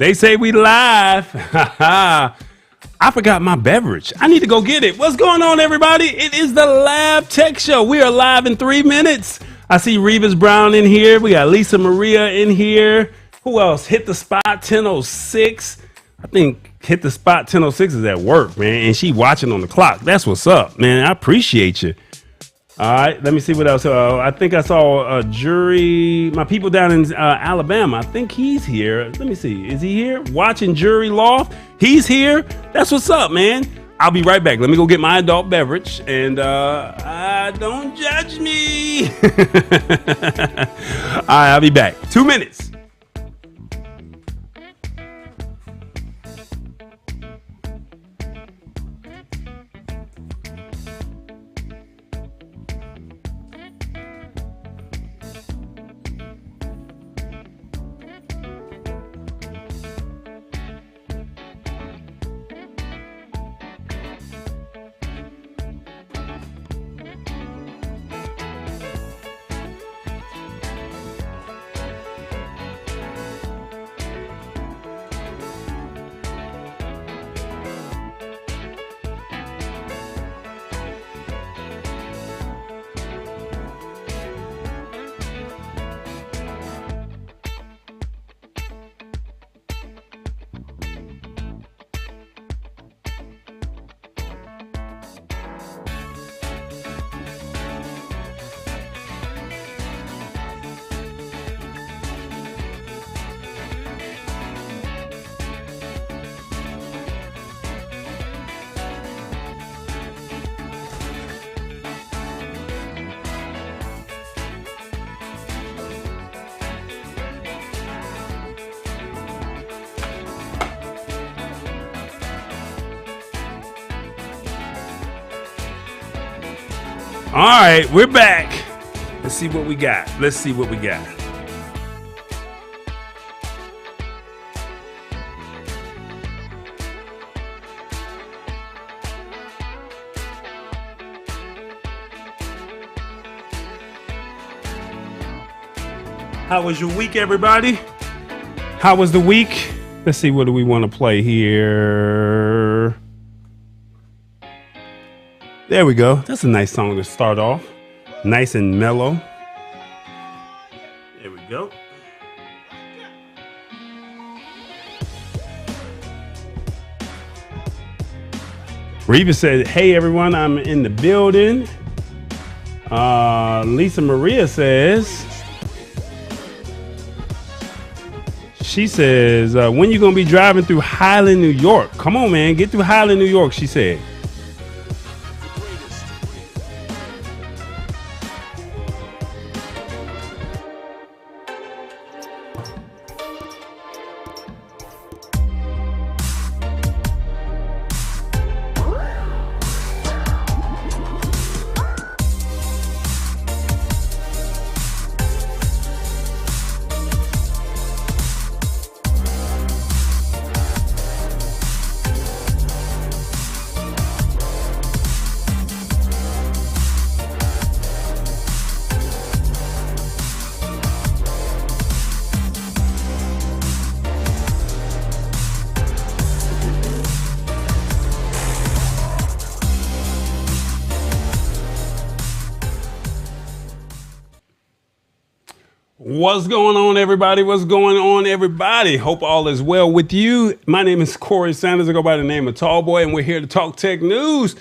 They say we live. I forgot my beverage. I need to go get it. What's going on, everybody? It is the Lab Tech Show. We are live in 3 minutes. I see Revis Brown in here. We got Lisa Maria in here. Who else? Hit the Spot 1006. I think Hit the Spot 1006 is at work, man. And she watching on the clock. That's what's up, man. I appreciate you. All right, let me see what else. I think I saw a Jury, my people down in Alabama. I think he's here. Let me see. Is he here? Watching Jury Loft. He's here. That's what's up, man. I'll be right back. Let me go get my adult beverage. And don't judge me. All right, I'll be back. 2 minutes. All right, we're back. Let's see what we got. How was your week, everybody? How was the week? Let's see, what do we want to play here? There we go. That's a nice song to start off. Nice and mellow. There we go. Reva said, hey, everyone, I'm in the building. Lisa Maria says, she says, when you going to be driving through Highland, New York? Come on, man. Get through Highland, New York, she said. What's going on, everybody? Hope all is well with you. My name is Corey Sanders. I go by the name of Tallboy, and we're here to talk tech news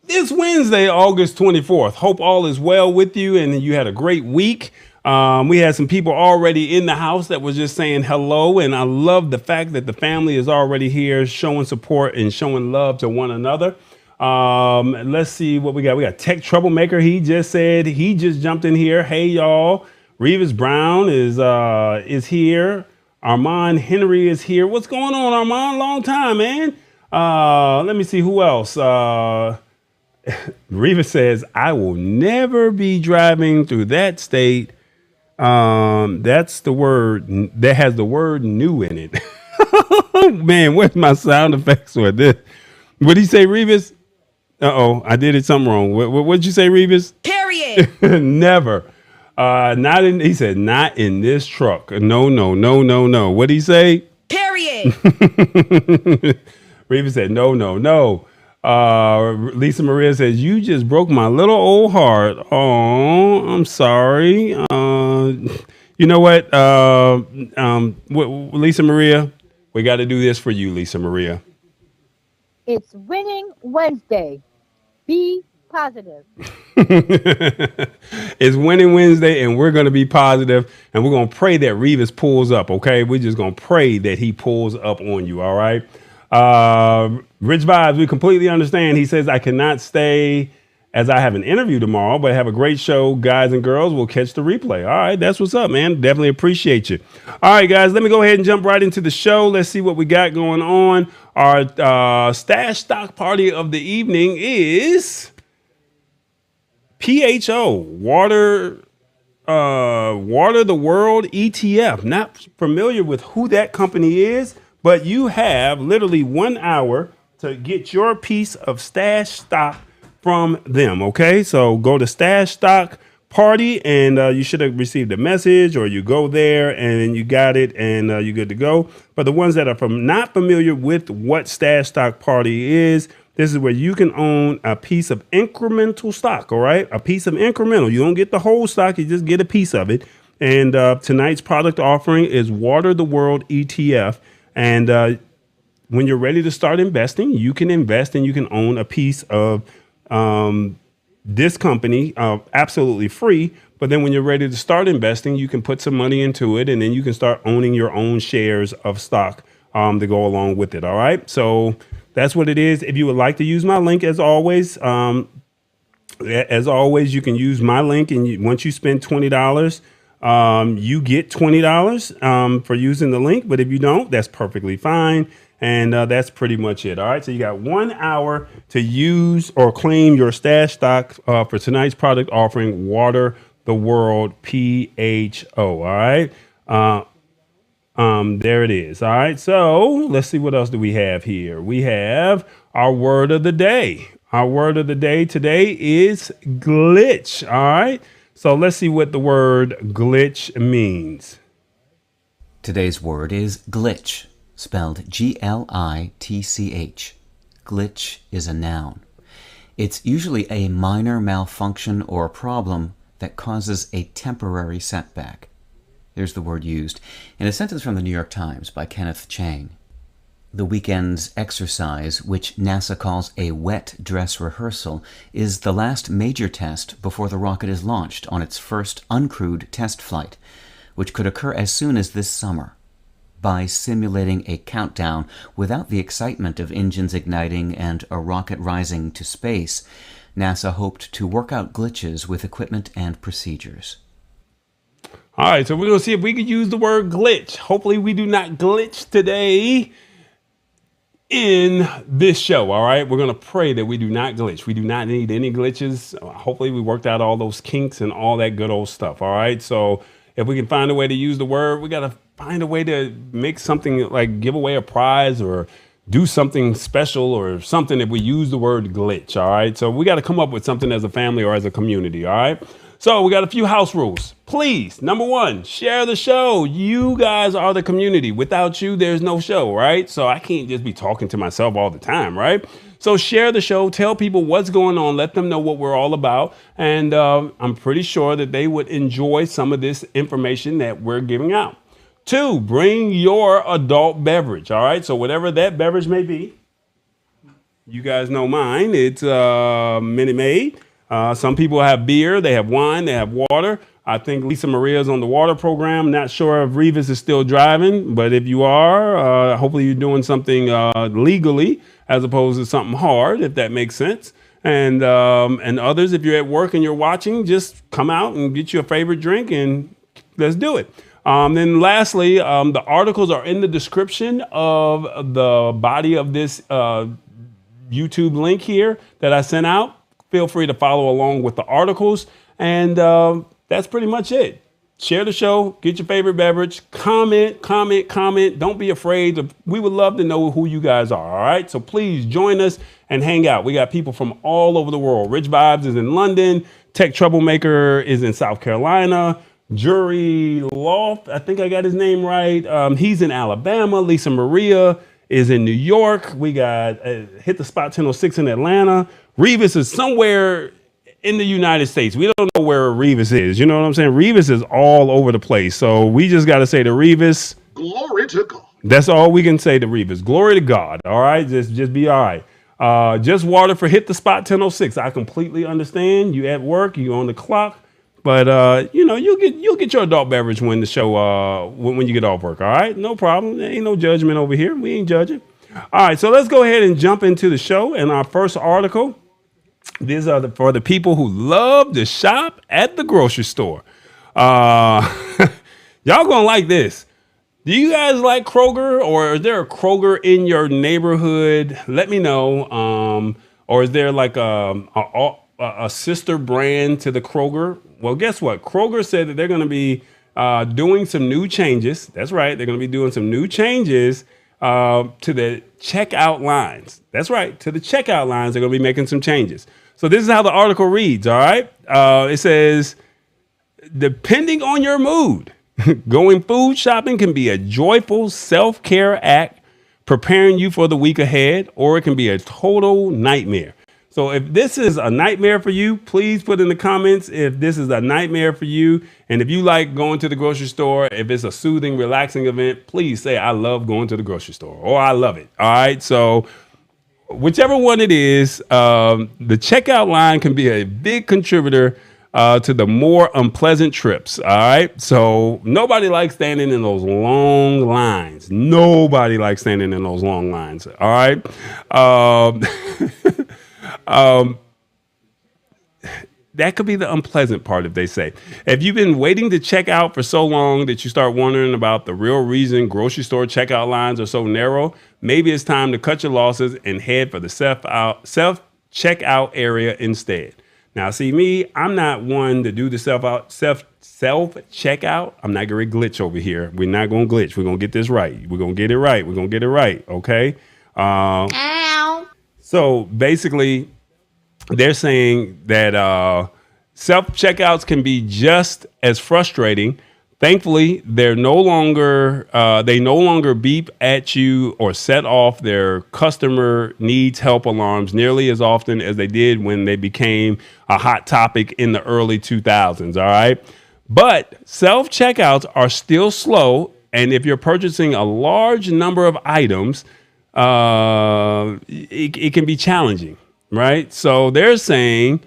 this Wednesday, August 24th. Hope all is well with you and you had a great week. We had some people already in the house that was just saying hello, and I love the fact that the family is already here showing support and showing love to one another. Let's see what we got. We got Tech Troublemaker. He just jumped in here. Hey, y'all. Revis Brown is here. Armand Henry is here. What's going on, Armand? Long time, man. Let me see who else. Revis says, I will never be driving through that state. That's the word that has the word new in it. Man, where's my sound effects for this? What'd he say, Revis? I did it something wrong. What'd you say, Revis? Period. Never. He said, not in this truck. No. What'd he say? Period. Reva said, no, no, no. Lisa Maria says, you just broke my little old heart. Oh, I'm sorry. You know what? Lisa Maria, we got to do this for you, Lisa Maria. It's Winning Wednesday. Be positive. It's Winning Wednesday, and we're going to be positive, and we're going to pray that Revis pulls up, okay? We're just going to pray that he pulls up on you, all right? Rich Vibes, we completely understand. He says, I cannot stay as I have an interview tomorrow, but have a great show, guys and girls. We'll catch the replay. All right, that's what's up, man. Definitely appreciate you. All right, guys, let me go ahead and jump right into the show. Let's see what we got going on. Our stash stock party of the evening is PHO, Water the World ETF. Not familiar with who that company is, but you have literally 1 hour to get your piece of stash stock from them. Okay, so go to Stash Stock Party, and you should have received a message, or you go there and you got it, and you're good to go. But the ones that are not familiar with what Stash Stock Party is, this is where you can own a piece of incremental stock. All right, a piece of incremental. You don't get the whole stock; you just get a piece of it. And tonight's product offering is Water the World ETF, and when you're ready to start investing, you can invest and you can own a piece of this company absolutely free. But then when you're ready to start investing, you can put some money into it, and then you can start owning your own shares of stock to go along with it. All right. So that's what it is. If you would like to use my link, as always, you can use my link. And once you spend $20, you get $20 for using the link. But if you don't, that's perfectly fine. And that's pretty much it. All right. So you got 1 hour to use or claim your stash stock for tonight's product offering, Water the World PHO. All right. There it is. All right. So let's see, what else do we have here? We have our word of the day. Our word of the day today is glitch. All right. So let's see what the word glitch means. Today's word is glitch, spelled Glitch. Glitch is a noun. It's usually a minor malfunction or problem that causes a temporary setback. There's the word used in a sentence from the New York Times by Kenneth Chang. The weekend's exercise, which NASA calls a wet dress rehearsal, is the last major test before the rocket is launched on its first uncrewed test flight, which could occur as soon as this summer. By simulating a countdown without the excitement of engines igniting and a rocket rising to space, NASA hoped to work out glitches with equipment and procedures. All right, so we're going to see if we could use the word glitch. Hopefully we do not glitch today in this show. All right, we're going to pray that we do not glitch. We do not need any glitches. Hopefully we worked out all those kinks and all that good old stuff. All right, so if we can find a way to use the word, we got to find a way to make something, like give away a prize or do something special or something if we use the word glitch. All right, so we got to come up with something as a family or as a community. All right, so we got a few house rules. Please, number one, share the show. You guys are the community. Without you, there's no show, right? So I can't just be talking to myself all the time, right? So share the show, tell people what's going on, let them know what we're all about. And I'm pretty sure that they would enjoy some of this information that we're giving out. 2, bring your adult beverage. All right. So whatever that beverage may be, you guys know mine. It's Minute Maid. Some people have beer, they have wine, they have water. I think Lisa Maria's on the water program. Not sure if Revis is still driving, but if you are, hopefully you're doing something legally as opposed to something hard, if that makes sense. And others, if you're at work and you're watching, just come out and get you a favorite drink and let's do it. Then lastly, the articles are in the description of the body of this YouTube link here that I sent out. Feel free to follow along with the articles. And that's pretty much it. Share the show, get your favorite beverage, comment. Don't be afraid. We would love to know who you guys are. All right. So please join us and hang out. We got people from all over the world. Rich Vibes is in London. Tech Troublemaker is in South Carolina. Jury Loft, I think I got his name right. He's in Alabama. Lisa Maria is in New York. We got Hit the Spot 1006 in Atlanta. Revis is somewhere in the United States. We don't know where Revis is. You know what I'm saying? Revis is all over the place. So we just got to say to Revis, glory to God. That's all we can say to Revis. Glory to God. All right. Just be all right. Just water for Hit the Spot 1006. I completely understand. You at work, you on the clock. But you'll get your adult beverage when the show when you get off work. All right, no problem. There ain't no judgment over here. We ain't judging. All right, so let's go ahead and jump into the show. And our first article. These are for the people who love to shop at the grocery store. Y'all gonna like this. Do you guys like Kroger, or is there a Kroger in your neighborhood? Let me know. Or is there like a sister brand to the Kroger? Well, guess what? Kroger said that they're going to be doing some new changes. That's right. They're going to be doing some new changes to the checkout lines. That's right. To the checkout lines, they're going to be making some changes. So this is how the article reads, all right? It says, depending on your mood, going food shopping can be a joyful self-care act preparing you for the week ahead, or it can be a total nightmare. So if this is a nightmare for you, please put in the comments if this is a nightmare for you. And if you like going to the grocery store, if it's a soothing, relaxing event, please say, I love going to the grocery store, or I love it. All right. So whichever one it is, the checkout line can be a big contributor to the more unpleasant trips. All right. So nobody likes standing in those long lines. Nobody likes standing in those long lines. All right. That could be the unpleasant part, if they say. If you've been waiting to check out for so long that you start wondering about the real reason grocery store checkout lines are so narrow, maybe it's time to cut your losses and head for the self-checkout area instead. Now, see me, I'm not one to do the self-checkout. I'm not going to glitch over here. We're not going to glitch. We're going to get this right. We're going to get it right. We're going to get it right. Okay. Ow. So basically, they're saying that self-checkouts can be just as frustrating. Thankfully, they no longer beep at you or set off their customer needs help alarms nearly as often as they did when they became a hot topic in the early 2000s. All right. But self-checkouts are still slow. And if you're purchasing a large number of items, it can be challenging. Right. So they're saying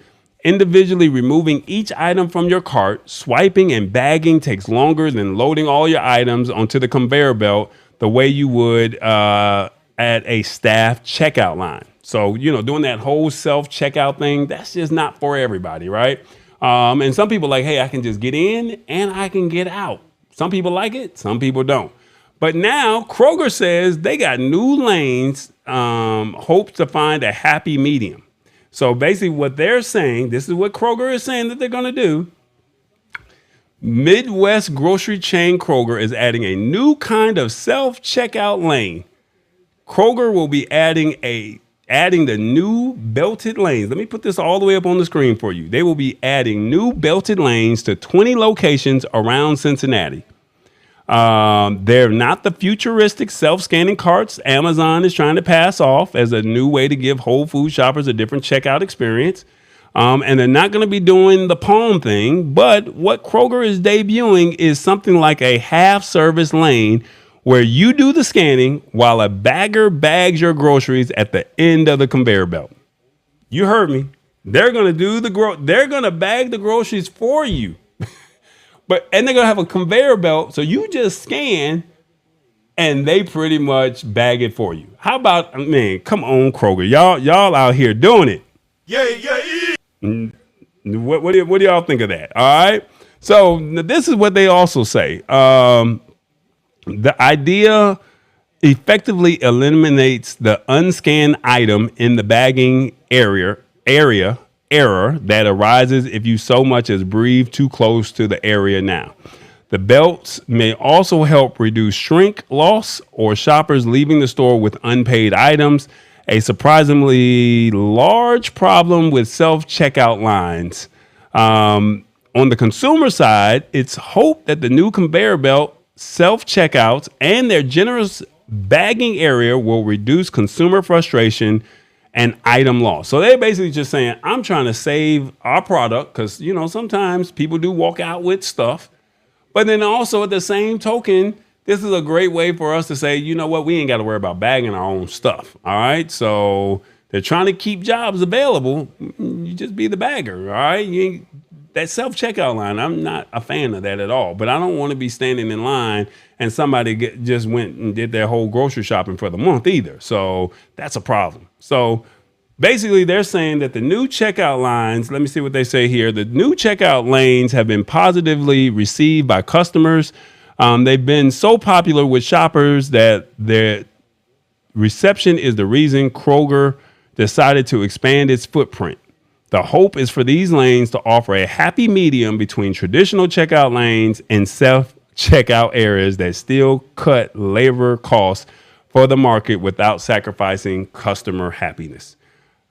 individually removing each item from your cart, swiping and bagging takes longer than loading all your items onto the conveyor belt the way you would at a staff checkout line. So, doing that whole self-checkout thing, that's just not for everybody. Right. And some people like, hey, I can just get in and I can get out. Some people like it. Some people don't. But now Kroger says they got new lanes, hopes to find a happy medium. So basically what they're saying, this is what Kroger is saying that they're going to do. Midwest grocery chain Kroger is adding a new kind of self-checkout lane. Kroger will be adding the new belted lanes. Let me put this all the way up on the screen for you. They will be adding new belted lanes to 20 locations around Cincinnati. They're not the futuristic self-scanning carts Amazon is trying to pass off as a new way to give Whole Food shoppers a different checkout experience. And they're not going to be doing the palm thing. But what Kroger is debuting is something like a half-service lane where you do the scanning while a bagger bags your groceries at the end of the conveyor belt. You heard me. They're going to they're going to bag the groceries for you. And they're going to have a conveyor belt, so you just scan, and they pretty much bag it for you. How about, man, come on, Kroger. Y'all out here doing it. Yeah. What do y'all think of that? All right? So this is what they also say. The idea effectively eliminates the unscanned item in the bagging area error that arises if you so much as breathe too close to the area now. The belts may also help reduce shrink loss or shoppers leaving the store with unpaid items, a surprisingly large problem with self-checkout lines. On the consumer side, it's hoped that the new conveyor belt, self-checkouts, and their generous bagging area will reduce consumer frustration and item loss. So they're basically just saying, I'm trying to save our product because, sometimes people do walk out with stuff. But then also at the same token, this is a great way for us to say, you know what, we ain't got to worry about bagging our own stuff. All right. So they're trying to keep jobs available. You just be the bagger. All right. That self-checkout line, I'm not a fan of that at all. But I don't want to be standing in line and somebody just went and did their whole grocery shopping for the month either. So that's a problem. So basically, they're saying that the new checkout lines, let me see what they say here. The new checkout lanes have been positively received by customers. They've been so popular with shoppers that their reception is the reason Kroger decided to expand its footprint. The hope is for these lanes to offer a happy medium between traditional checkout lanes and self-checkout areas that still cut labor costs for the market without sacrificing customer happiness.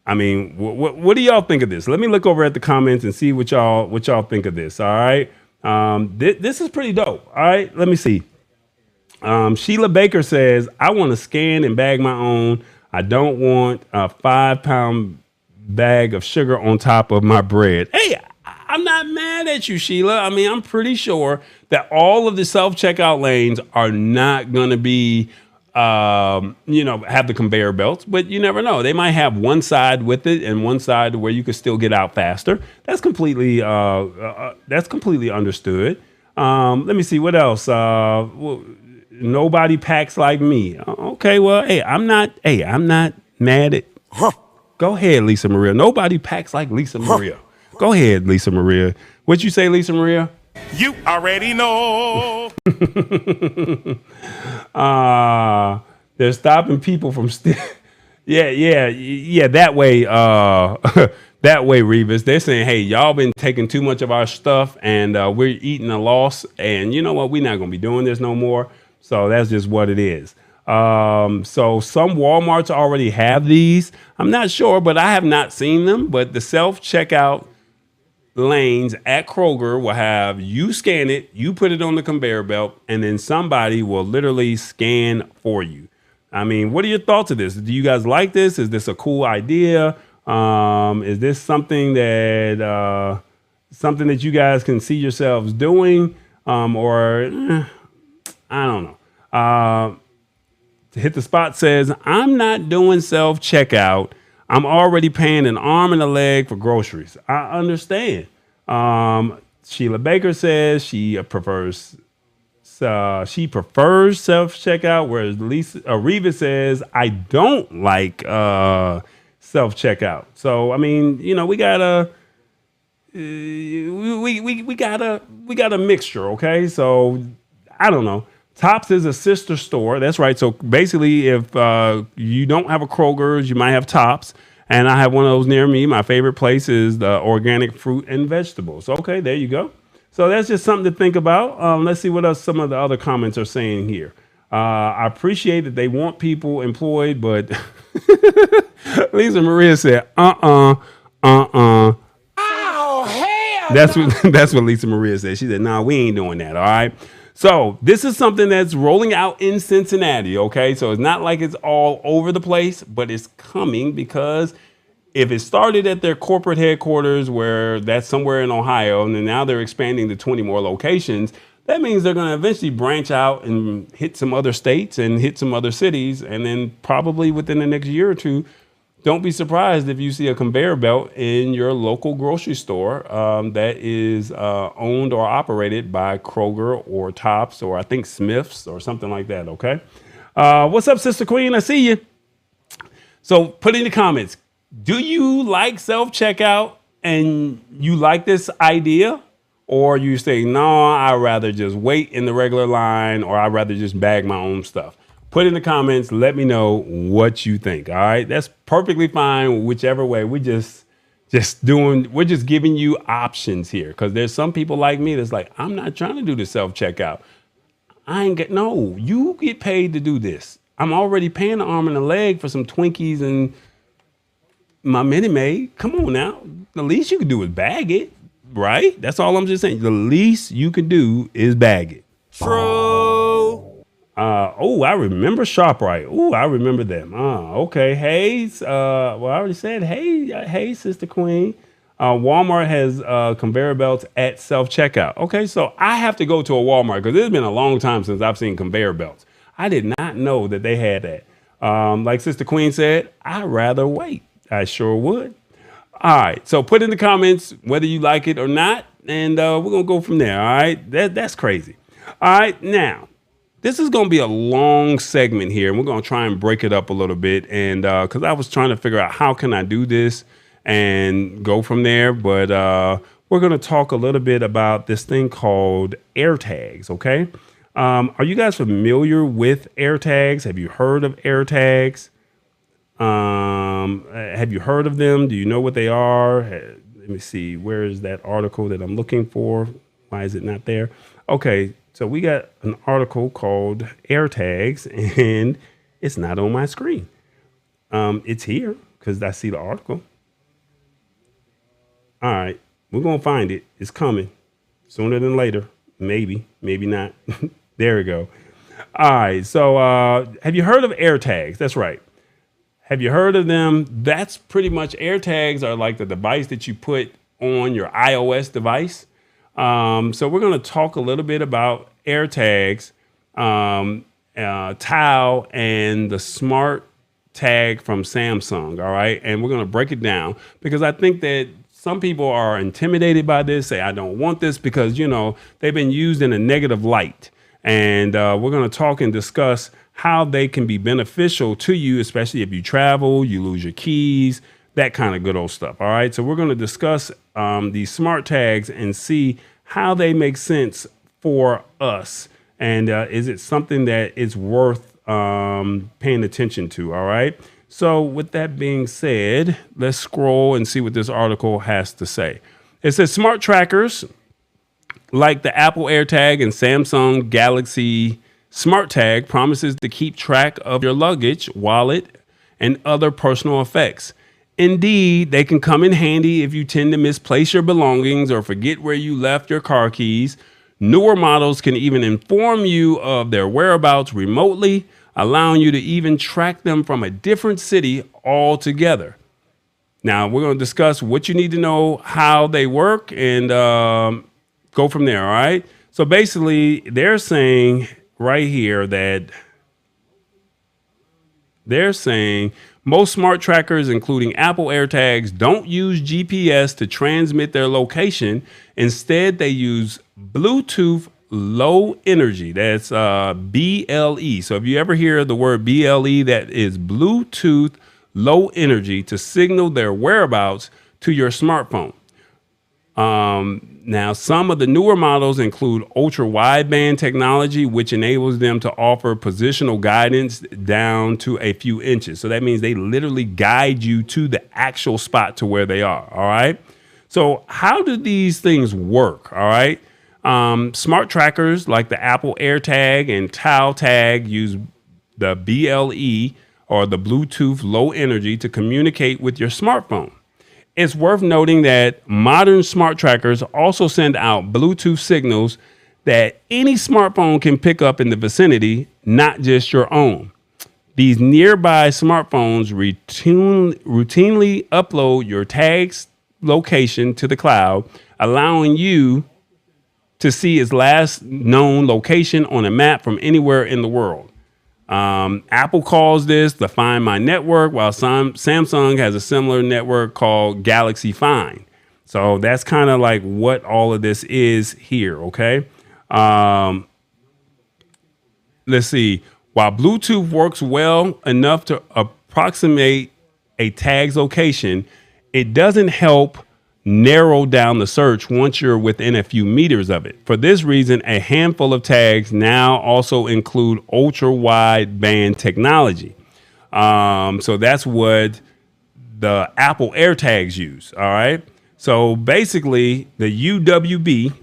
I mean, what do y'all think of this? Let me look over at the comments and see what y'all think of this. All right. This is pretty dope. All right. Let me see. Sheila Baker says, I want to scan and bag my own. I don't want a 5-pound bag of sugar on top of my bread. Hey, I'm not mad at you, Sheila. I mean, I'm pretty sure that all of the self-checkout lanes are not going to be, have the conveyor belts, but you never know. They might have one side with it and one side where you can still get out faster. That's completely understood. Let me see what else. Nobody packs like me. Okay, well, hey, I'm not mad at. Go ahead, Lisa Maria. Nobody packs like Lisa Maria. Go ahead, Lisa Maria. What'd you say, Lisa Maria? You already know. They're stopping people from Yeah. That way, that way, Revis. They're saying, hey, y'all been taking too much of our stuff and we're eating a loss. And you know what? We're not going to be doing this no more. So that's just what it is. So some Walmarts already have these. I'm not sure, but I have not seen them. But the self-checkout lanes at Kroger will have you scan it, you put it on the conveyor belt, and then somebody will literally scan for you. I mean, what are your thoughts of this? Do you guys like this? Is this a cool idea? Is this something that you guys can see yourselves doing? I don't know. Hit the Spot says, I'm not doing self-checkout. I'm already paying an arm and a leg for groceries. I understand. Sheila Baker says she prefers self-checkout, whereas Reva says, I don't like self-checkout. So, I mean, we got a mixture, okay? So, I don't know. Tops is a sister store. That's right. So basically, if you don't have a Kroger's, you might have Tops. And I have one of those near me. My favorite place is the organic fruit and vegetables. Okay, there you go. So that's just something to think about. Let's see what else some of the other comments are saying here. I appreciate that they want people employed, but Lisa Maria said, Oh, hell! That's what Lisa Maria said. She said, nah, we ain't doing that. All right. So this is something that's rolling out in Cincinnati, okay? So it's not like it's all over the place, but it's coming because if it started at their corporate headquarters where that's somewhere in Ohio, and then now they're expanding to 20 more locations, that means they're going to eventually branch out and hit some other states and hit some other cities. And then probably within the next year or two, don't be surprised if you see a conveyor belt in your local grocery store that is owned or operated by Kroger or Tops or I think Smith's or something like that, okay? What's up, Sister Queen? I see you. So put in the comments, do you like self-checkout and you like this idea? Or you say, no, I'd rather just wait in the regular line or I'd rather just bag my own stuff. Put in the comments. Let me know what you think. All right. That's perfectly fine. Whichever way. We're just giving you options here. Because there's some people like me that's like, I'm not trying to do the self-checkout. No, you get paid to do this. I'm already paying an arm and a leg for some Twinkies and my Minute Maid. Come on now. The least you can do is bag it. Right? That's all I'm just saying. The least you can do is bag it. True. I remember ShopRite. Oh, I remember them. Okay. Hey, I already said, hey, Sister Queen. Walmart has conveyor belts at self-checkout. Okay, so I have to go to a Walmart because it's been a long time since I've seen conveyor belts. I did not know that they had that. Like Sister Queen said, I'd rather wait. I sure would. All right, so put in the comments whether you like it or not, and we're going to go from there, all right? That's crazy. All right, now, this is going to be a long segment here, and we're going to try and break it up a little bit, and because I was trying to figure out how can I do this and go from there, but we're going to talk a little bit about this thing called Airtags, okay? Are you guys familiar with Airtags? Have you heard of Airtags? Have you heard of them? Do you know what they are? Let me see. Where is that article that I'm looking for? Why is it not there? Okay, so we got an article called Airtags, and it's not on my screen. It's here because I see the article. All right, we're going to find it. It's coming sooner than later. Maybe, maybe not. There we go. All right, so have you heard of Airtags? That's right. Have you heard of them? That's pretty much Airtags are like the device that you put on your iOS device. So we're going to talk a little bit about Airtags, Tile, and the smart tag from Samsung. All right. And we're going to break it down because I think that some people are intimidated by this, say, I don't want this because, they've been used in a negative light. And we're going to talk and discuss how they can be beneficial to you, especially if you travel, you lose your keys, that kind of good old stuff. All right. So we're going to discuss these smart tags and see how they make sense for us. And is it something that is worth paying attention to? All right. So with that being said, let's scroll and see what this article has to say. It says smart trackers like the Apple AirTag and Samsung Galaxy Smart Tag promises to keep track of your luggage, wallet, and other personal effects. Indeed, they can come in handy if you tend to misplace your belongings or forget where you left your car keys. Newer models can even inform you of their whereabouts remotely, allowing you to even track them from a different city altogether. Now, we're going to discuss what you need to know, how they work, and go from there, all right? So basically, they're saying right here that most smart trackers, including Apple AirTags, don't use GPS to transmit their location. Instead, they use Bluetooth Low Energy. That's BLE. So if you ever hear the word BLE, that is Bluetooth Low Energy to signal their whereabouts to your smartphone. Now, some of the newer models include ultra wideband technology, which enables them to offer positional guidance down to a few inches. So that means they literally guide you to the actual spot to where they are. All right. So how do these things work? All right. Smart trackers like the Apple AirTag and Tile Tag use the BLE or the Bluetooth Low Energy to communicate with your smartphone. It's worth noting that modern smart trackers also send out Bluetooth signals that any smartphone can pick up in the vicinity, not just your own. These nearby smartphones routinely upload your tag's location to the cloud, allowing you to see its last known location on a map from anywhere in the world. Apple calls this the Find My network, while Samsung has a similar network called Galaxy Find. So that's kind of like what all of this is here, okay? Let's see. While Bluetooth works well enough to approximate a tag's location, it doesn't help narrow down the search once you're within a few meters of it. For this reason, a handful of tags now also include ultra wide band technology. So that's what the Apple AirTags use. All right. So basically, the UWB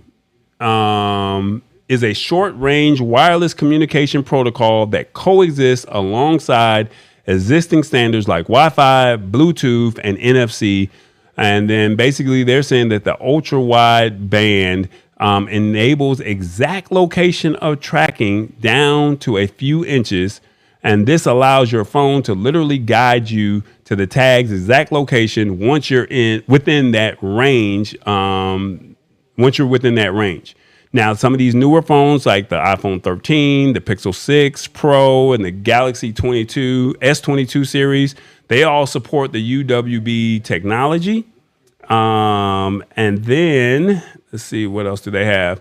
is a short range wireless communication protocol that coexists alongside existing standards like Wi-Fi, Bluetooth, and NFC. And then basically they're saying that the ultra wide band enables exact location of tracking down to a few inches. And this allows your phone to literally guide you to the tag's exact location once you're within that range. Once you're within that range. Now, some of these newer phones like the iPhone 13, the Pixel 6 Pro, and the Galaxy S22 series, they all support the UWB technology. And then let's see, what else do they have?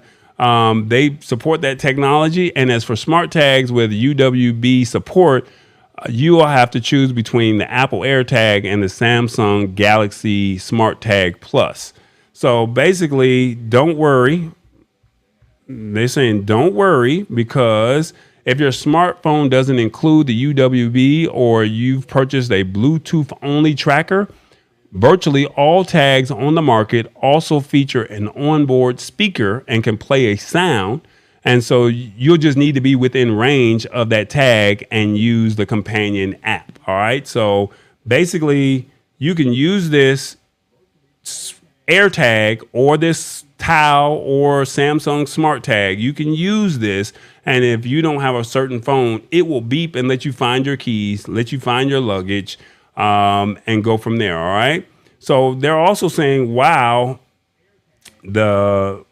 They support that technology. And as for smart tags with UWB support, you will have to choose between the Apple AirTag and the Samsung Galaxy Smart Tag Plus. So basically, don't worry. They're saying don't worry, because if your smartphone doesn't include the UWB or you've purchased a Bluetooth only tracker, virtually all tags on the market also feature an onboard speaker and can play a sound. And so you'll just need to be within range of that tag and use the companion app. All right. So basically, you can use this AirTag or this Tile or Samsung Smart Tag. You can use this, and if you don't have a certain phone, it will beep and let you find your keys, let you find your luggage, and go from there. All right. So they're also saying, while Apple's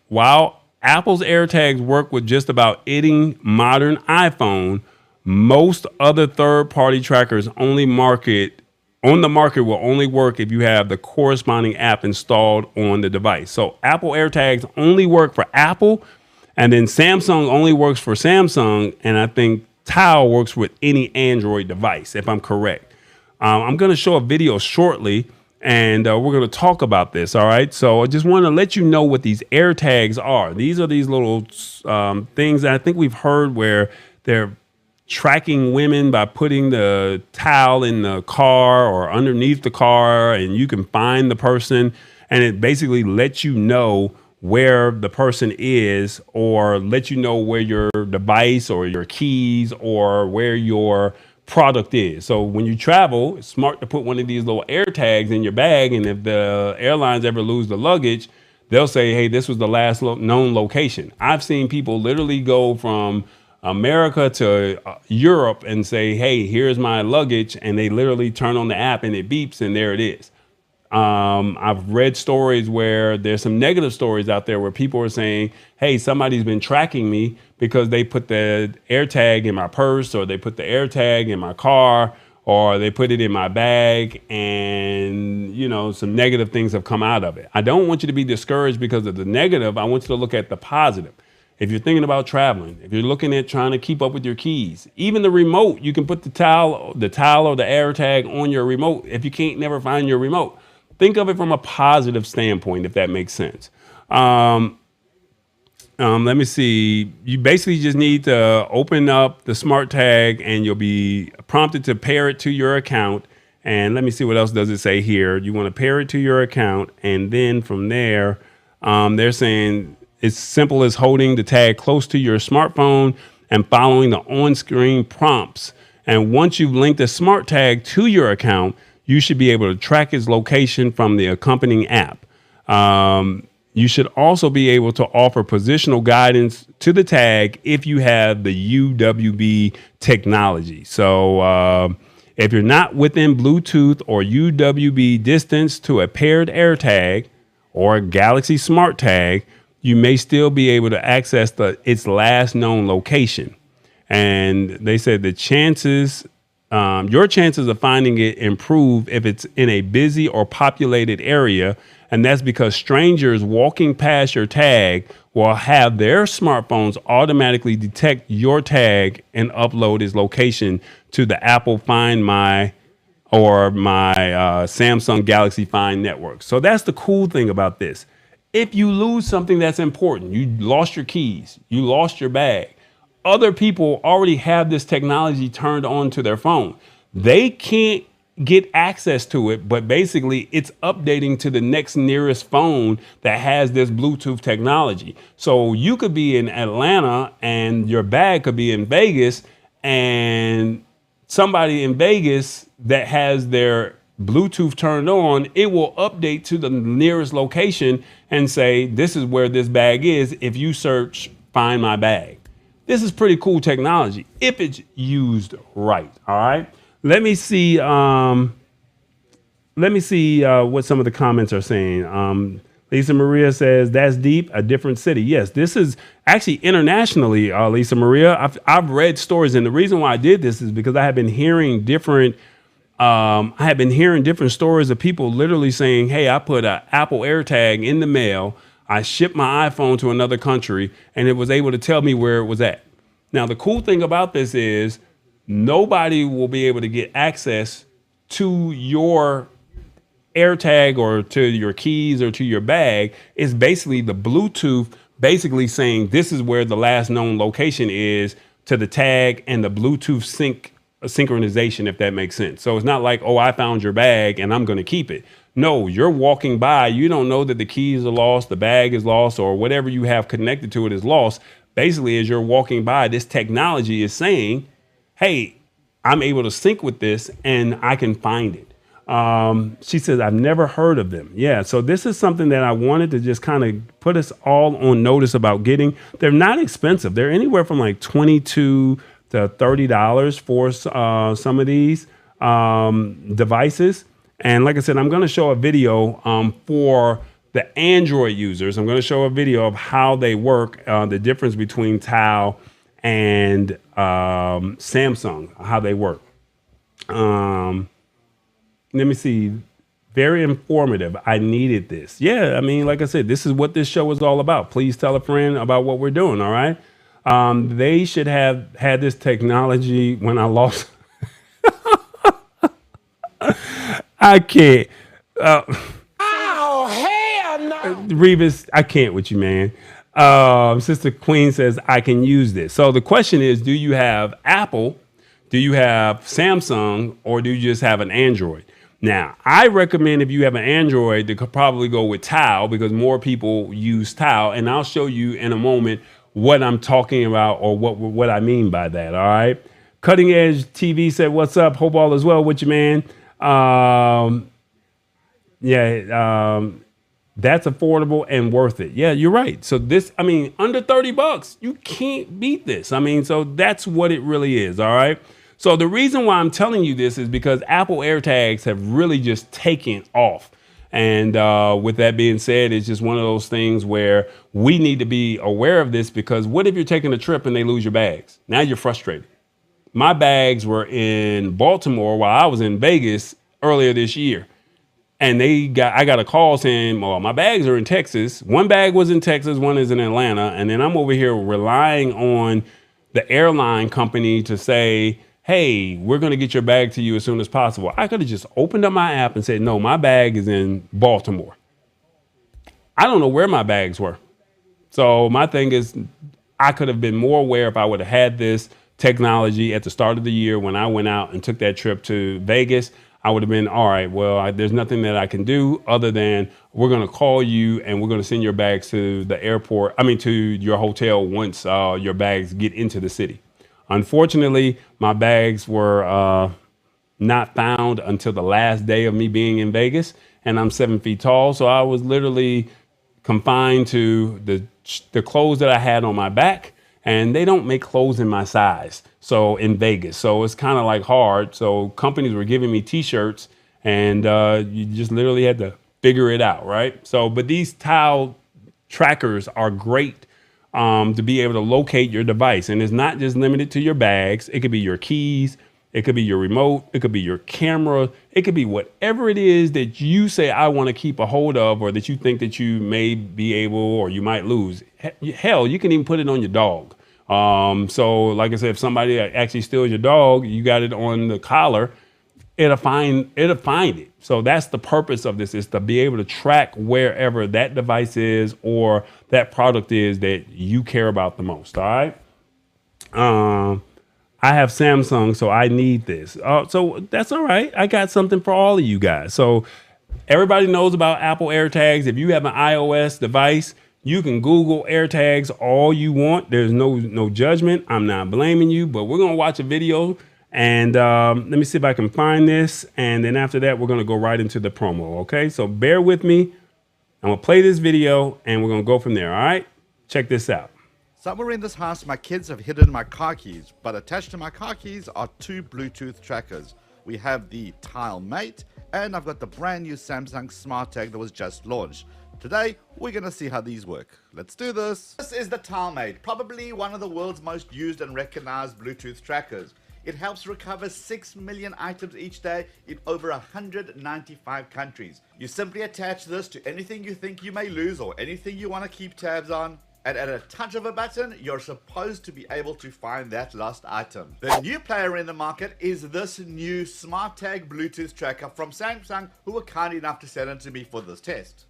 AirTags work with just about any modern iPhone, most other third-party trackers on the market will only work if you have the corresponding app installed on the device. So Apple AirTags only work for Apple, and then Samsung only works for Samsung, and I think Tile works with any Android device, if I'm correct. I'm going to show a video shortly, and we're going to talk about this, all right? So I just want to let you know what these AirTags are. These are these little things that I think we've heard where they're tracking women by putting the towel in the car or underneath the car, and you can find the person, and it basically lets you know where the person is, or let you know where your device or your keys or where your product is. So when you travel, it's smart to put one of these little AirTags in your bag, and if the airlines ever lose the luggage, they'll say, hey, this was the last known location. I've seen people literally go from America to Europe and say, hey, here's my luggage. And they literally turn on the app and it beeps and there it is. I've read stories where there's some negative stories out there where people are saying, hey, somebody's been tracking me because they put the AirTag in my purse, or they put the AirTag in my car, or they put it in my bag, and, some negative things have come out of it. I don't want you to be discouraged because of the negative. I want you to look at the positive. If you're thinking about traveling, if you're looking at trying to keep up with your keys, even the remote, you can put the towel or the AirTag on your remote if you can't never find your remote. Think of it from a positive standpoint, if that makes sense. Let me see. You basically just need to open up the Smart Tag, and you'll be prompted to pair it to your account. And let me see, what else does it say here? You want to pair it to your account, and then from there, they're saying it's simple as holding the tag close to your smartphone and following the on-screen prompts. And once you've linked the Smart Tag to your account, you should be able to track its location from the accompanying app. You should also be able to offer positional guidance to the tag if you have the UWB technology. So if you're not within Bluetooth or UWB distance to a paired AirTag or a Galaxy Smart Tag, you may still be able to access its last known location. And they said your chances of finding it improve if it's in a busy or populated area. And that's because strangers walking past your tag will have their smartphones automatically detect your tag and upload its location to the Apple Find My or my Samsung Galaxy Find network. So that's the cool thing about this. If you lose something that's important, you lost your keys, you lost your bag, other people already have this technology turned on to their phone. They can't get access to it, but basically it's updating to the next nearest phone that has this Bluetooth technology. So you could be in Atlanta and your bag could be in Vegas, and somebody in Vegas that has their Bluetooth turned on, it will update to the nearest location and say, this is where this bag is if you search Find My Bag. This is pretty cool technology if it's used right. All right. Let me see what some of the comments are saying. Lisa Maria says, that's deep, a different city. Yes, this is actually internationally, Lisa Maria. I've read stories, and the reason why I did this is because I have been hearing different stories of people literally saying, hey, I put an Apple AirTag in the mail. I shipped my iPhone to another country, and it was able to tell me where it was at. Now, the cool thing about this is nobody will be able to get access to your AirTag or to your keys or to your bag. It's basically the Bluetooth basically saying this is where the last known location is to the tag and the Bluetooth synchronization, if that makes sense. So it's not like, oh, I found your bag and I'm going to keep it. No, you're walking by. You don't know that the keys are lost, the bag is lost, or whatever you have connected to it is lost. Basically, as you're walking by, this technology is saying, hey, I'm able to sync with this and I can find it. She says, I've never heard of them. Yeah. So this is something that I wanted to just kind of put us all on notice about getting. They're not expensive. They're anywhere from like $22 to $30 for some of these devices. And like I said, I'm going to show a video for the Android users. I'm going to show a video of how they work, the difference between Tao and Samsung, how they work. Let me see. Very informative. I needed this. Yeah, I mean, like I said, this is what this show is all about. Please tell a friend about what we're doing, all right? They should have had this technology when I lost. I can't. Oh, hell no. Revis, I can't with you, man. Sister Queen says, I can use this. So the question is, do you have Apple? Do you have Samsung? Or do you just have an Android? Now, I recommend if you have an Android, to probably go with Tile because more people use Tile. And I'll show you in a moment what I'm talking about or what I mean by that. All right. Cutting Edge TV said, what's up? Hope all is well with you, man. That's affordable and worth it. Yeah, you're right. So this, I mean, under $30, you can't beat this. I mean, so that's what it really is. All right. So the reason why I'm telling you this is because Apple AirTags have really just taken off. And with that being said, it's just one of those things where we need to be aware of this, because what if you're taking a trip and they lose your bags? Now you're frustrated. My bags were in Baltimore while I was in Vegas earlier this year. And I got a call saying, well, my bags are in Texas. One bag was in Texas, one is in Atlanta. And then I'm over here relying on the airline company to say, hey, we're going to get your bag to you as soon as possible. I could have just opened up my app and said, no, my bag is in Baltimore. I don't know where my bags were. So my thing is, I could have been more aware if I would have had this technology at the start of the year when I went out and took that trip to Vegas. I would have been, all right, well, there's nothing that I can do other than we're going to call you and we're going to send your bags to the airport, to your hotel once your bags get into the city. Unfortunately, my bags were not found until the last day of me being in Vegas, and I'm 7 feet tall. So I was literally confined to the clothes that I had on my back, and they don't make clothes in my size. So in Vegas, so it's kind of like hard. So companies were giving me T-shirts, and you just literally had to figure it out, right? So, but these tile trackers are great to be able to locate your device. And it's not just limited to your bags. It could be your keys. It could be your remote. It could be your camera. It could be whatever it is that you say, I want to keep a hold of, or that you think that you may be able, or you might lose. Hell, you can even put it on your dog. So like I said, if somebody actually steals your dog, you got it on the collar, it'll find it. So that's the purpose of this, is to be able to track wherever that device is or that product is that you care about the most. All right. I have Samsung, so I need this. So that's all right. I got something for all of you guys. So everybody knows about Apple AirTags. If you have an iOS device, you can Google AirTags all you want. There's no judgment. I'm not blaming you, but we're going to watch a video And let me see if I can find this. And then after that, we're going to go right into the promo. Okay, so bear with me. I'm going to play this video and we're going to go from there. All right, check this out. Somewhere in this house, my kids have hidden my car keys, but attached to my car keys are two Bluetooth trackers. We have the Tile Mate, and I've got the brand new Samsung Smart Tag that was just launched. Today, we're going to see how these work. Let's do this. This is the Tile Mate, probably one of the world's most used and recognized Bluetooth trackers. It helps recover 6 million items each day in over 195 countries. You simply attach this to anything you think you may lose or anything you want to keep tabs on. And at a touch of a button, you're supposed to be able to find that lost item. The new player in the market is this new Smart Tag Bluetooth tracker from Samsung, who were kind enough to send it to me for this test.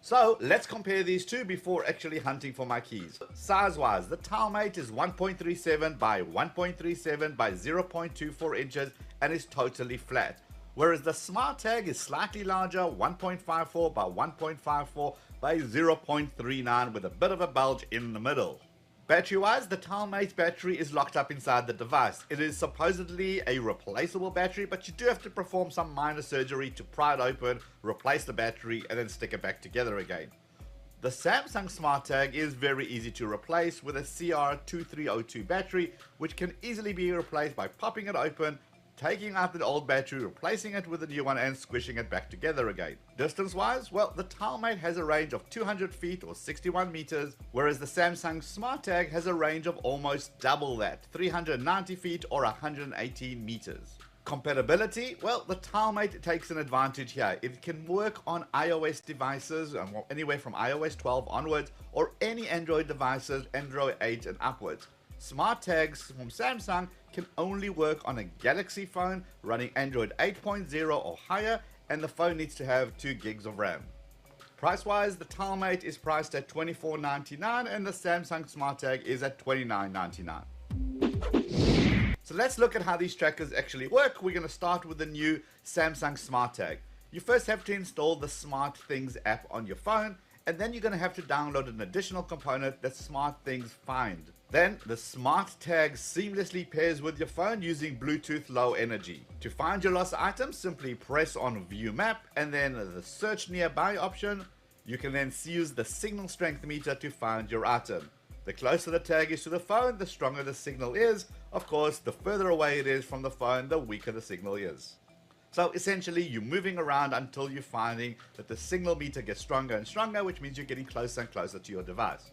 So let's compare these two before actually hunting for my keys. Size-wise, the Tile Mate is 1.37 by 1.37 by 0.24 inches and is totally flat. Whereas the Smart Tag is slightly larger, 1.54 by 1.54 by 0.39 with a bit of a bulge in the middle. Battery-wise, the Tile Mate battery is locked up inside the device. It is supposedly a replaceable battery, but you do have to perform some minor surgery to pry it open, replace the battery, and then stick it back together again. The Samsung Smart Tag is very easy to replace with a CR2302 battery, which can easily be replaced by popping it open, taking out the old battery, replacing it with a new one, and squishing it back together again. Distance-wise, well, the Tile Mate has a range of 200 feet or 61 meters, whereas the Samsung Smart Tag has a range of almost double that, 390 feet or 118 meters. Compatibility, well, the Tile Mate takes an advantage here. It can work on iOS devices, anywhere from iOS 12 onwards, or any Android devices, Android 8 and upwards. Smart Tags from Samsung can only work on a Galaxy phone running Android 8.0 or higher, and the phone needs to have 2 gigs of RAM. Price-wise, the Tile Mate is priced at $24.99 and the Samsung Smart Tag is at $29.99. So let's look at how these trackers actually work. We're going to start with the new Samsung Smart Tag. You first have to install the Smart Things app on your phone, and then you're going to have to download an additional component that Smart Things Find. Then the Smart Tag seamlessly pairs with your phone using Bluetooth Low Energy. To find your lost item, simply press on View Map and then the Search Nearby option. You can then use the signal strength meter to find your item. The closer the tag is to the phone, the stronger the signal is. Of course, the further away it is from the phone, the weaker the signal is. So essentially, you're moving around until you're finding that the signal meter gets stronger and stronger, which means you're getting closer and closer to your device.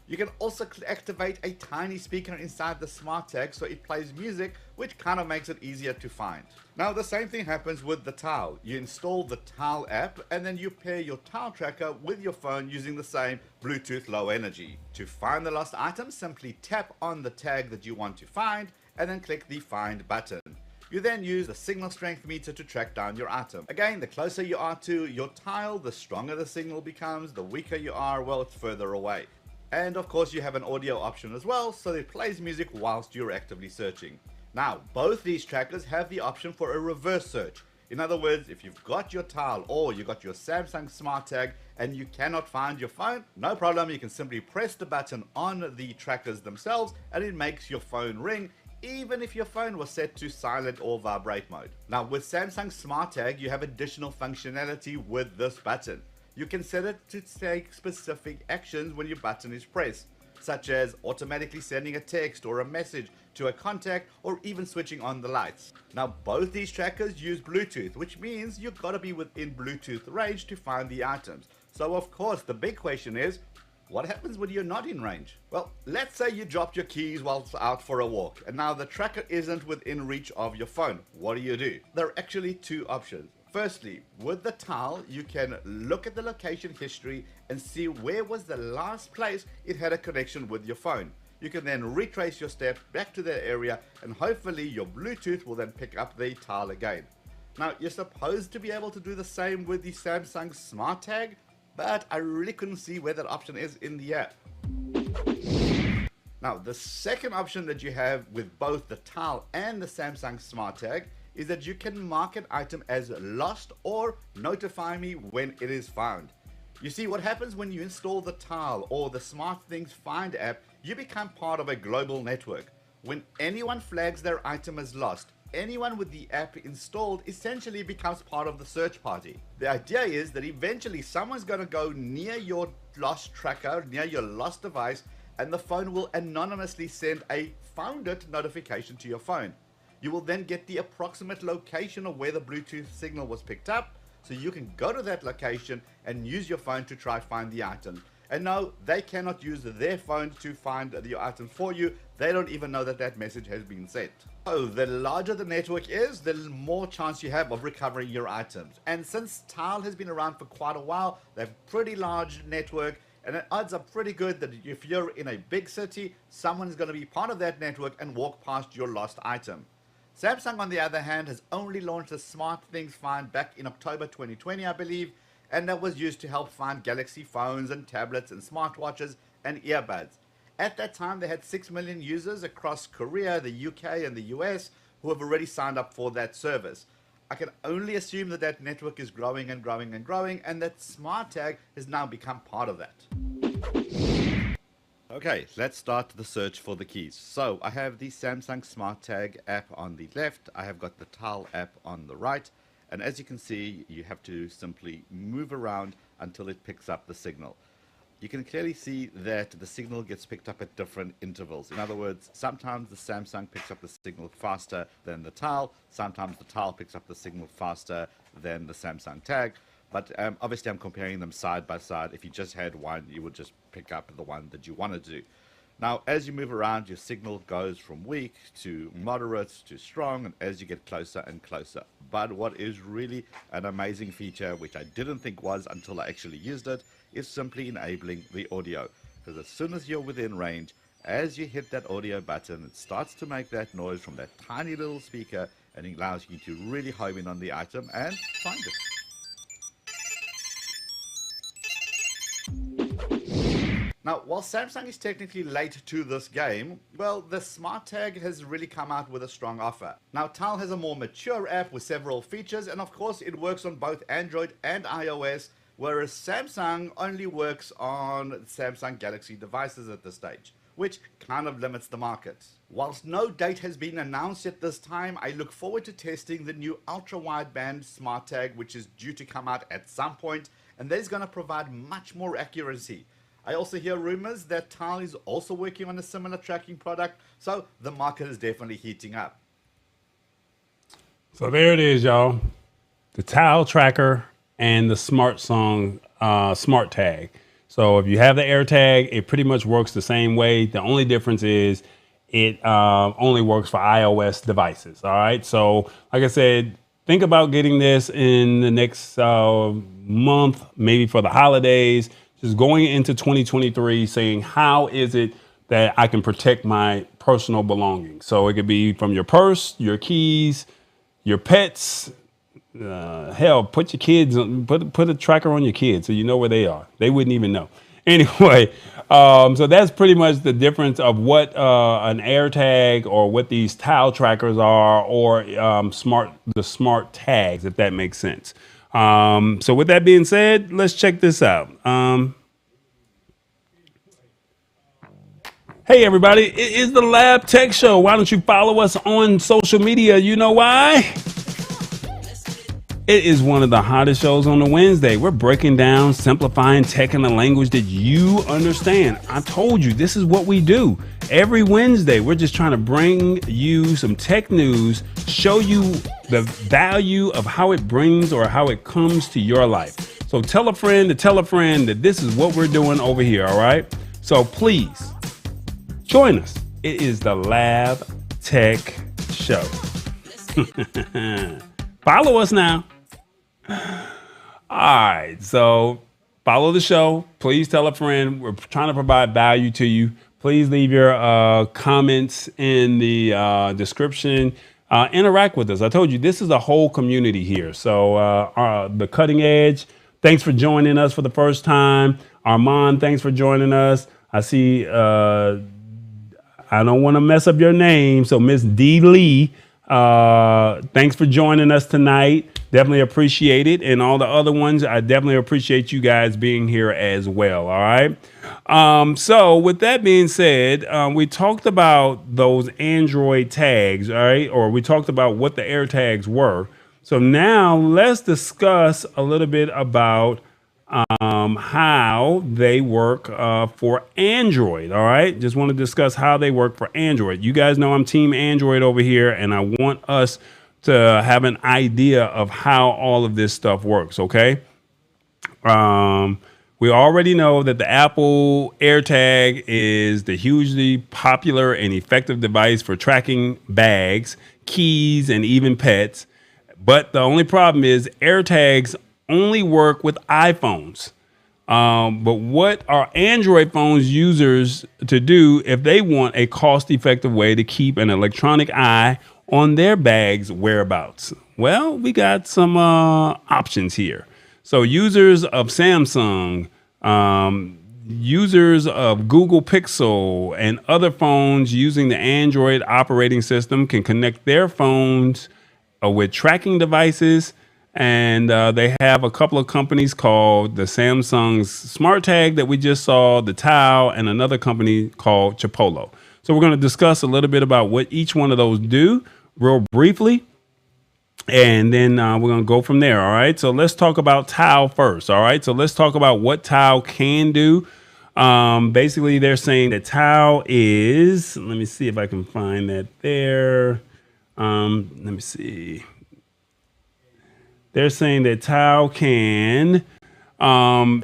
You can also activate a tiny speaker inside the Smart Tag so it plays music, which kind of makes it easier to find. Now the same thing happens with the Tile. You install the Tile app and then you pair your Tile tracker with your phone using the same Bluetooth Low Energy. To find the lost item, simply tap on the tag that you want to find and then click the Find button. You then use the signal strength meter to track down your item. Again, the closer you are to your Tile, the stronger the signal becomes. The weaker you are, well, it's further away. And of course you have an audio option as well, so it plays music whilst you're actively searching. Now, both these trackers have the option for a reverse search. In other words, if you've got your Tile or you got your Samsung Smart Tag and you cannot find your phone, no problem, you can simply press the button on the trackers themselves and it makes your phone ring, even if your phone was set to silent or vibrate mode. Now with Samsung Smart Tag, you have additional functionality with this button. You can set it to take specific actions when your button is pressed, such as automatically sending a text or a message to a contact or even switching on the lights. Now both these trackers use Bluetooth, which means you've got to be within Bluetooth range to find the items. So of course the big question is, what happens when you're not in range? Well, let's say you dropped your keys whilst out for a walk and now the tracker isn't within reach of your phone. What do? There are actually two options. Firstly, with the Tile, you can look at the location history and see where was the last place it had a connection with your phone. You can then retrace your steps back to that area and hopefully your Bluetooth will then pick up the Tile again. Now, you're supposed to be able to do the same with the Samsung Smart Tag, but I really couldn't see where that option is in the app. Now, the second option that you have with both the Tile and the Samsung Smart Tag is that you can mark an item as lost or notify me when it is found. You see, what happens when you install the Tile or the Smart Things Find app, you become part of a global network. When anyone flags their item as lost, anyone with the app installed essentially becomes part of the search party. The idea is that eventually someone's going to go near your lost tracker, near your lost device, and the phone will anonymously send a found it notification to your phone. You will then get the approximate location of where the Bluetooth signal was picked up, so you can go to that location and use your phone to try find the item. And no, they cannot use their phone to find the item for you. They don't even know that that message has been sent. So the larger the network is, the more chance you have of recovering your items. And since Tile has been around for quite a while, they have a pretty large network, and it odds are pretty good that if you're in a big city, someone's going to be part of that network and walk past your lost item. Samsung, on the other hand, has only launched a Smart Things Find back in October 2020, I believe, and that was used to help find Galaxy phones and tablets and smartwatches and earbuds. At that time, they had 6 million users across Korea, the UK, and the US who have already signed up for that service. I can only assume that that network is growing and growing and growing, and that SmartTag has now become part of that. Okay, let's start the search for the keys. So I have the Samsung SmartTag app on the left. I have got the Tile app on the right. And as you can see, you have to simply move around until it picks up the signal. You can clearly see that the signal gets picked up at different intervals. In other words, sometimes the Samsung picks up the signal faster than the Tile. Sometimes the Tile picks up the signal faster than the Samsung Tag. But obviously I'm comparing them side by side. If you just had one, you would just pick up the one that you want to do. Now, as you move around, your signal goes from weak to moderate to strong, and as you get closer and closer. But what is really an amazing feature, which I didn't think was until I actually used it, is simply enabling the audio. Because as soon as you're within range, as you hit that audio button, it starts to make that noise from that tiny little speaker, and it allows you to really home in on the item and find it. Now, while Samsung is technically late to this game, well, the SmartTag has really come out with a strong offer. Now, Tile has a more mature app with several features, and of course, it works on both Android and iOS, whereas Samsung only works on Samsung Galaxy devices at this stage, which kind of limits the market. Whilst no date has been announced at this time, I look forward to testing the new ultra-wideband SmartTag, which is due to come out at some point, and that is going to provide much more accuracy. I also hear rumors that Tile is also working on a similar tracking product, so the market is definitely heating up. So there it is, y'all. The Tile tracker and the Smart Tag. So if you have the Airtag, it pretty much works the same way. The only difference is it only works for iOS devices. All right. So like I said, think about getting this in the next month, maybe for the holidays. Just going into 2023, saying, how is it that I can protect my personal belongings? So it could be from your purse, your keys, your pets. Hell, put your kids on, put a tracker on your kids so you know where they are. They wouldn't even know. Anyway, so that's pretty much the difference of what an AirTag or what these Tile trackers are, or the smart tags, if that makes sense. So with that being said, let's check this out. Hey everybody, it is the Lab Tech Show. Why don't you follow us on social media? You know why? It is one of the hottest shows on the Wednesday. We're breaking down, simplifying tech in a language that you understand. I told you, this is what we do. Every Wednesday, we're just trying to bring you some tech news, show you the value of how it brings or how it comes to your life. So tell a friend that this is what we're doing over here, all right? So please, join us. It is the Lab Tech Show. Follow us now. All right, so follow the show. Please tell a friend. We're trying to provide value to you. Please leave your comments in the description. Interact with us. I told you, this is a whole community here. So the Cutting Edge, thanks for joining us for the first time. Armand, thanks for joining us. I see, I don't want to mess up your name. So Miss D. Lee, thanks for joining us tonight. Definitely appreciate it. And all the other ones, I definitely appreciate you guys being here as well. All right. So with that being said, we talked about those Android tags, all right? Or we talked about what the Airtags were. So now let's discuss a little bit about how they work for Android. All right. Just want to discuss how they work for Android. You guys know I'm team Android over here, and I want us to have an idea of how all of this stuff works. OK. We already know that the Apple Airtag is the hugely popular and effective device for tracking bags, keys, and even pets. But the only problem is AirTags only work with iPhones. But what are Android phones users to do if they want a cost-effective way to keep an electronic eye on their bag's whereabouts? Well, we got some options here. So users of Samsung, users of Google Pixel, and other phones using the Android operating system can connect their phones with tracking devices. And they have a couple of companies called the Samsung's Smart Tag that we just saw, the Tao, and another company called Chipolo. So we're going to discuss a little bit about what each one of those do real briefly. And then we're going to go from there. All right. So let's talk about Tao first. All right. So let's talk about what Tao can do. Basically, they're saying that Tao is, let me see if I can find that there. Let me see. They're saying that Tao can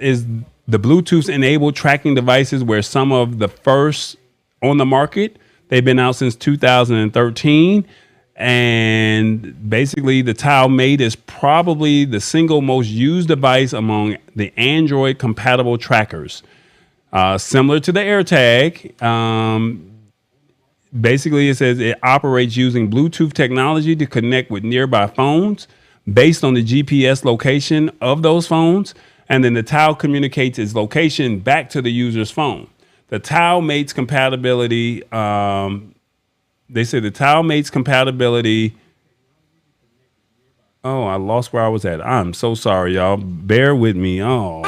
is the Bluetooth enabled tracking devices where some of the first on the market. They've been out since 2013. And basically, the Tao Mate is probably the single most used device among the Android compatible trackers. Similar to the AirTag, basically, it says it operates using Bluetooth technology to connect with nearby phones based on the GPS location of those phones. And then the Tao communicates its location back to the user's phone. The Tao Mate's compatibility, they say the Tao Mate's compatibility. Oh, I lost where I was at. I'm so sorry, y'all. Bear with me. Oh,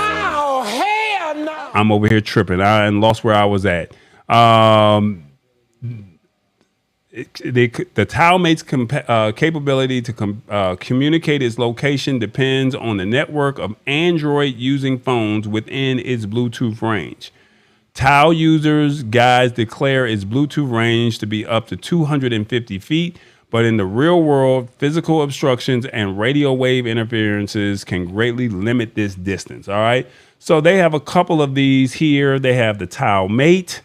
hell no. I'm over here tripping. I lost where I was at. The Tao Mate's capability to communicate its location depends on the network of Android using phones within its Bluetooth range. Tao users guides declare its Bluetooth range to be up to 250 feet, but in the real world, physical obstructions and radio wave interferences can greatly limit this distance. All right. So they have a couple of these here. They have the Tao Mate.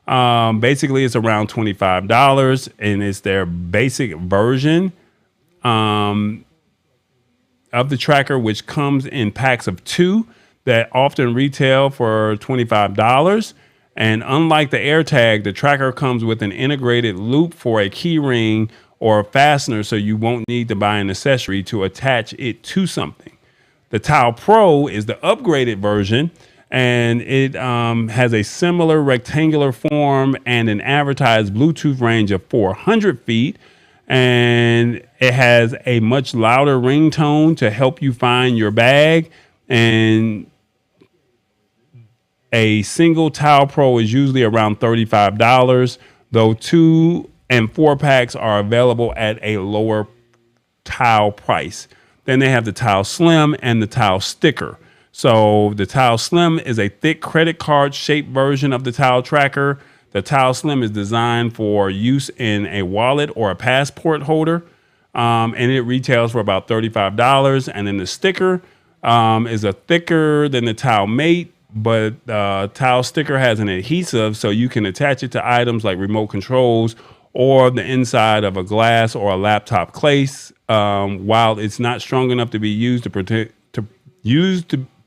Basically, it's around $25, and it's their basic version of the tracker, which comes in packs of 2 that often retail for $25. And unlike the AirTag, the tracker comes with an integrated loop for a key ring or a fastener, so you won't need to buy an accessory to attach it to something. The Tao Pro is the upgraded version, and it has a similar rectangular form and an advertised Bluetooth range of 400 feet. And it has a much louder ringtone to help you find your bag. And a single Tao Pro is usually around $35, though 2 and 4 packs are available at a lower Tao price. Then they have the Tao Slim and the Tao Sticker. So the Tao Slim is a thick credit card shaped version of the Tao tracker. The Tao Slim is designed for use in a wallet or a passport holder, and it retails for about $35. And then the sticker is a thicker than the Tao Mate, but Tao Sticker has an adhesive, so you can attach it to items like remote controls or the inside of a glass or a laptop case. While it's not strong enough to be used to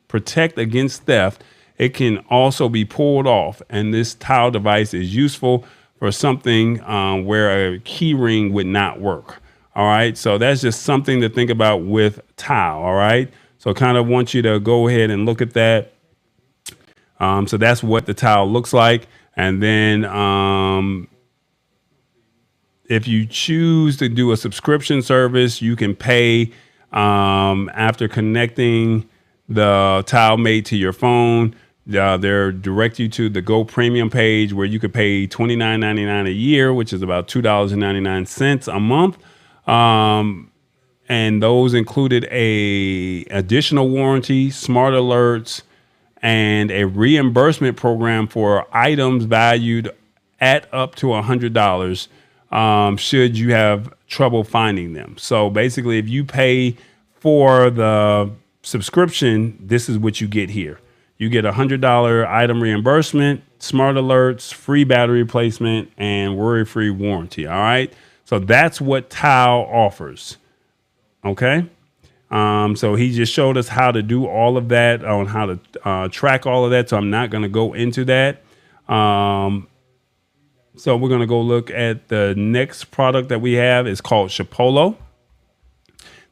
protect against theft, it can also be pulled off, and this Tao device is useful for something where a key ring would not work. All right, so that's just something to think about with Tao. All right, so kind of want you to go ahead and look at that. So that's what the Tao looks like, and then if you choose to do a subscription service, you can pay after connecting the Tao Mate to your phone. They're direct you to the Go Premium page where you could pay $29.99 a year, which is about $2.99 a month. And those included a additional warranty, smart alerts, and a reimbursement program for items valued at up to $100 should you have trouble finding them. So basically, if you pay for the subscription, this is what you get here. You get a $100 item reimbursement, smart alerts, free battery replacement, and worry-free warranty. All right. So that's what Tile offers. Okay. So he just showed us how to do all of that, on how to track all of that. So I'm not going to go into that. So we're going to go look at the next product that we have. It's called Chipolo.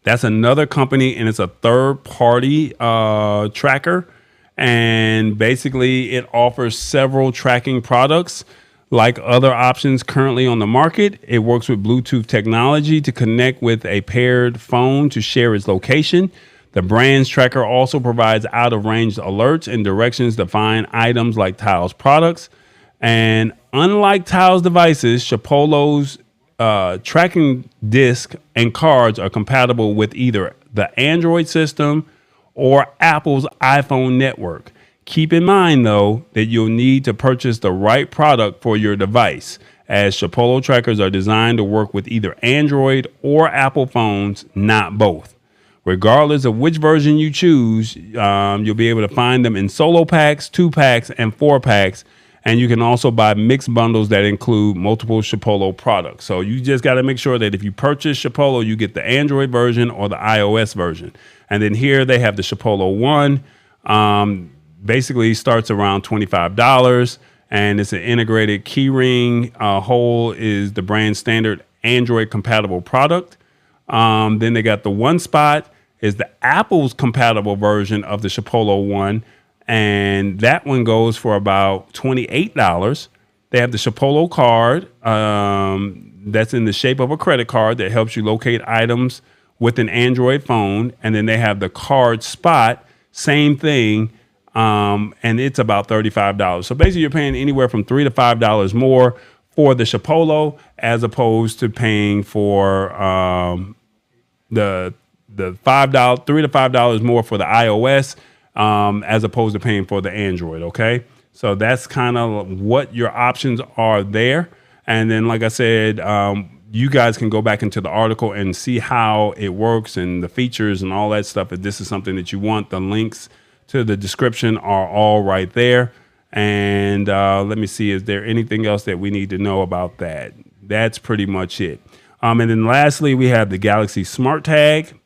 That's another company, and it's a third-party tracker. And basically, it offers several tracking products. Like other options currently on the market, it works with Bluetooth technology to connect with a paired phone to share its location. The brand's tracker also provides out-of-range alerts and directions to find items like Tile's products. And unlike Tile's devices, Chipolo's tracking disc and cards are compatible with either the Android system or Apple's iPhone network. Keep in mind, though, that you'll need to purchase the right product for your device, as Chipolo trackers are designed to work with either Android or Apple phones, not both. Regardless of which version you choose, you'll be able to find them in solo packs, 2-packs, and 4-packs. And you can also buy mixed bundles that include multiple Chipolo products. So you just got to make sure that if you purchase Chipolo, you get the Android version or the iOS version. And then here they have the Chipolo One. Basically starts around $25, and it's an integrated keyring. Hole is the brand standard Android compatible product. Then they got the One Spot is the Apple's compatible version of the Chipolo One, and that one goes for about $28. They have the Chipolo card that's in the shape of a credit card that helps you locate items with an Android phone, and then they have the Card Spot, same thing. And it's about $35. So basically you're paying anywhere from $3 to $5 more for the Chipolo as opposed to paying for the $3 to $5 more for the iOS as opposed to paying for the Android. Okay. So that's kind of what your options are there. And then, like I said, you guys can go back into the article and see how it works and the features and all that stuff. If this is something that you want, the links to the description are all right there. And let me see, is there anything else that we need to know about that? That's pretty much it. And then lastly, we have the Galaxy Smart Tag.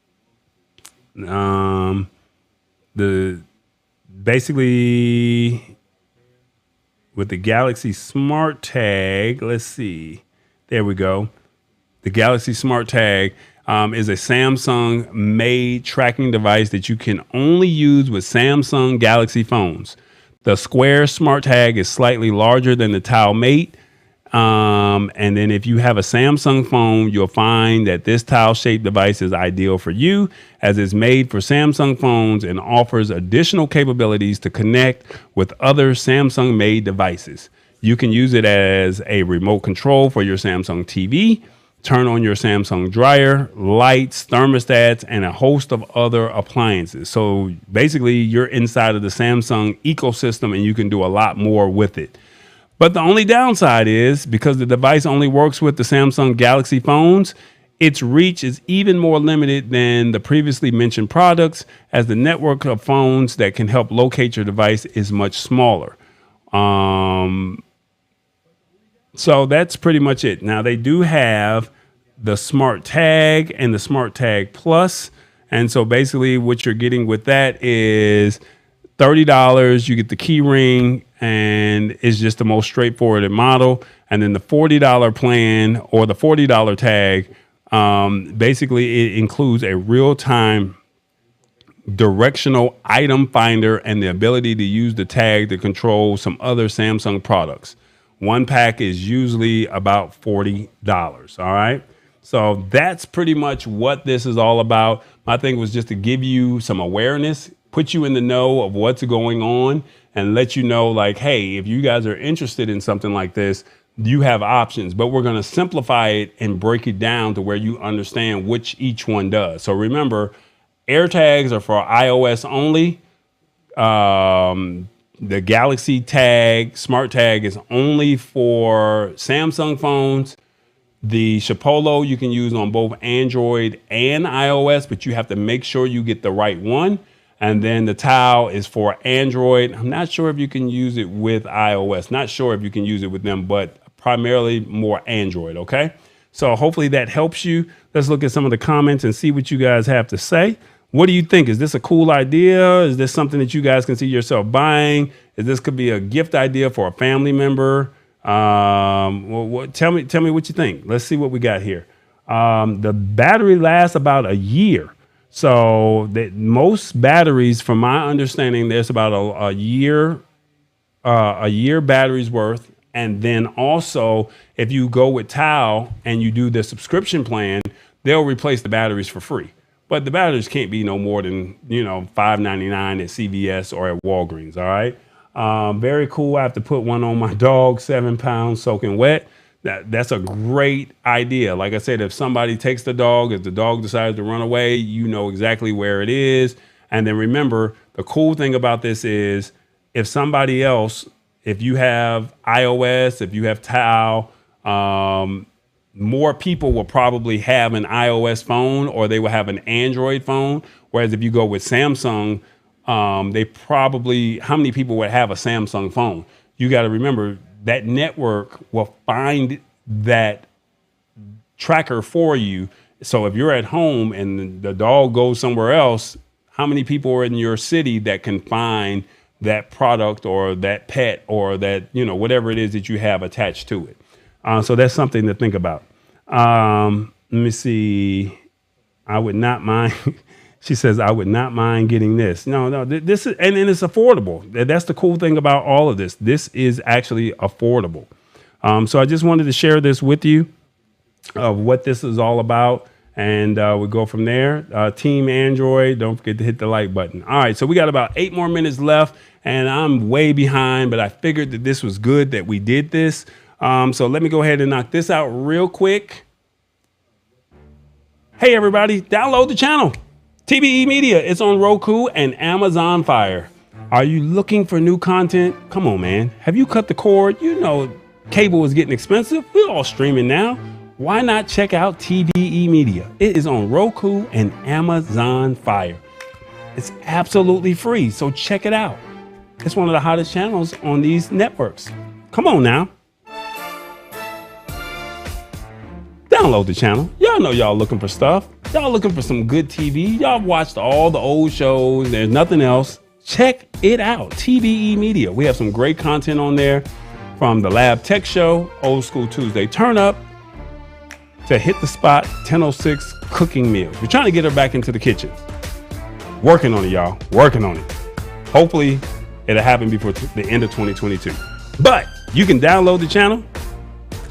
Basically with the Galaxy Smart Tag, let's see. There we go. The Galaxy Smart Tag is a Samsung-made tracking device that you can only use with Samsung Galaxy phones. The square Smart Tag is slightly larger than the Tile Mate. And then if you have a Samsung phone, you'll find that this tile-shaped device is ideal for you, as it's made for Samsung phones and offers additional capabilities to connect with other Samsung-made devices. You can use it as a remote control for your Samsung TV, turn on your Samsung dryer, lights, thermostats, and a host of other appliances. So basically, you're inside of the Samsung ecosystem and you can do a lot more with it. But the only downside is, because the device only works with the Samsung Galaxy phones, its reach is even more limited than the previously mentioned products, as the network of phones that can help locate your device is much smaller. So that's pretty much it. Now, they do have the Smart Tag and the Smart Tag Plus. And so basically what you're getting with that is $30. You get the key ring, and it's just the most straightforward model. And then the $40 plan, or the $40 tag, basically it includes a real-time directional item finder and the ability to use the tag to control some other Samsung products. One pack is usually about $40. All right. So that's pretty much what this is all about. My thing was just to give you some awareness, put you in the know of what's going on and let you know, like, hey, if you guys are interested in something like this, you have options, but we're going to simplify it and break it down to where you understand which each one does. So remember, Airtags are for iOS only. The Galaxy Tag, Smart Tag is only for Samsung phones. The Chipolo you can use on both Android and iOS, but you have to make sure you get the right one. And then the Tau is for Android. I'm not sure if you can use it with iOS. Not sure if you can use it with them, but primarily more Android, okay? So hopefully that helps you. Let's look at some of the comments and see what you guys have to say. What do you think? Is this a cool idea? Is this something that you guys can see yourself buying? Is this could be a gift idea for a family member? Tell me what you think. Let's see what we got here. The battery lasts about a year. So most batteries, from my understanding, there's about a year battery's worth. And then also, if you go with Tau and you do the subscription plan, they'll replace the batteries for free. But the batteries can't be no more than, $5.99 at CVS or at Walgreens. All right. Very cool. I have to put one on my dog, 7 pounds soaking wet. That's a great idea. Like I said, if somebody takes the dog, if the dog decides to run away, you know exactly where it is. And then remember, the cool thing about this is if somebody else, if you have iOS, if you have Tau, more people will probably have an iOS phone or they will have an Android phone. Whereas if you go with Samsung, they probably, how many people would have a Samsung phone? You got to remember that network will find that tracker for you. So if you're at home and the dog goes somewhere else, how many people are in your city that can find that product or that pet or that, whatever it is that you have attached to it? So that's something to think about. Let me see. I would not mind. She says, I would not mind getting this. No, this is, and it's affordable. That's the cool thing about all of this. This is actually affordable. So I just wanted to share this with you of what this is all about. And we go from there. Team Android, don't forget to hit the like button. All right, so we got about 8 more minutes left, and I'm way behind, but I figured that this was good that we did this. So let me go ahead and knock this out real quick. Hey, everybody, download the channel. TBE Media, it's on Roku and Amazon Fire. Are you looking for new content? Come on, man. Have you cut the cord? Cable is getting expensive. We're all streaming now. Why not check out TBE Media? It is on Roku and Amazon Fire. It's absolutely free, so check it out. It's one of the hottest channels on these networks. Come on now. Download the channel. Y'all know y'all looking for stuff. Y'all looking for some good TV. Y'all watched all the old shows. There's nothing else. Check it out. TBE Media. We have some great content on there, from the Lab Tech Show, Old School Tuesday Turn Up, to Hit the Spot 1006 Cooking Meals. We're trying to get her back into the kitchen. Working on it, y'all. Working on it. Hopefully it'll happen before the end of 2022. But you can download the channel,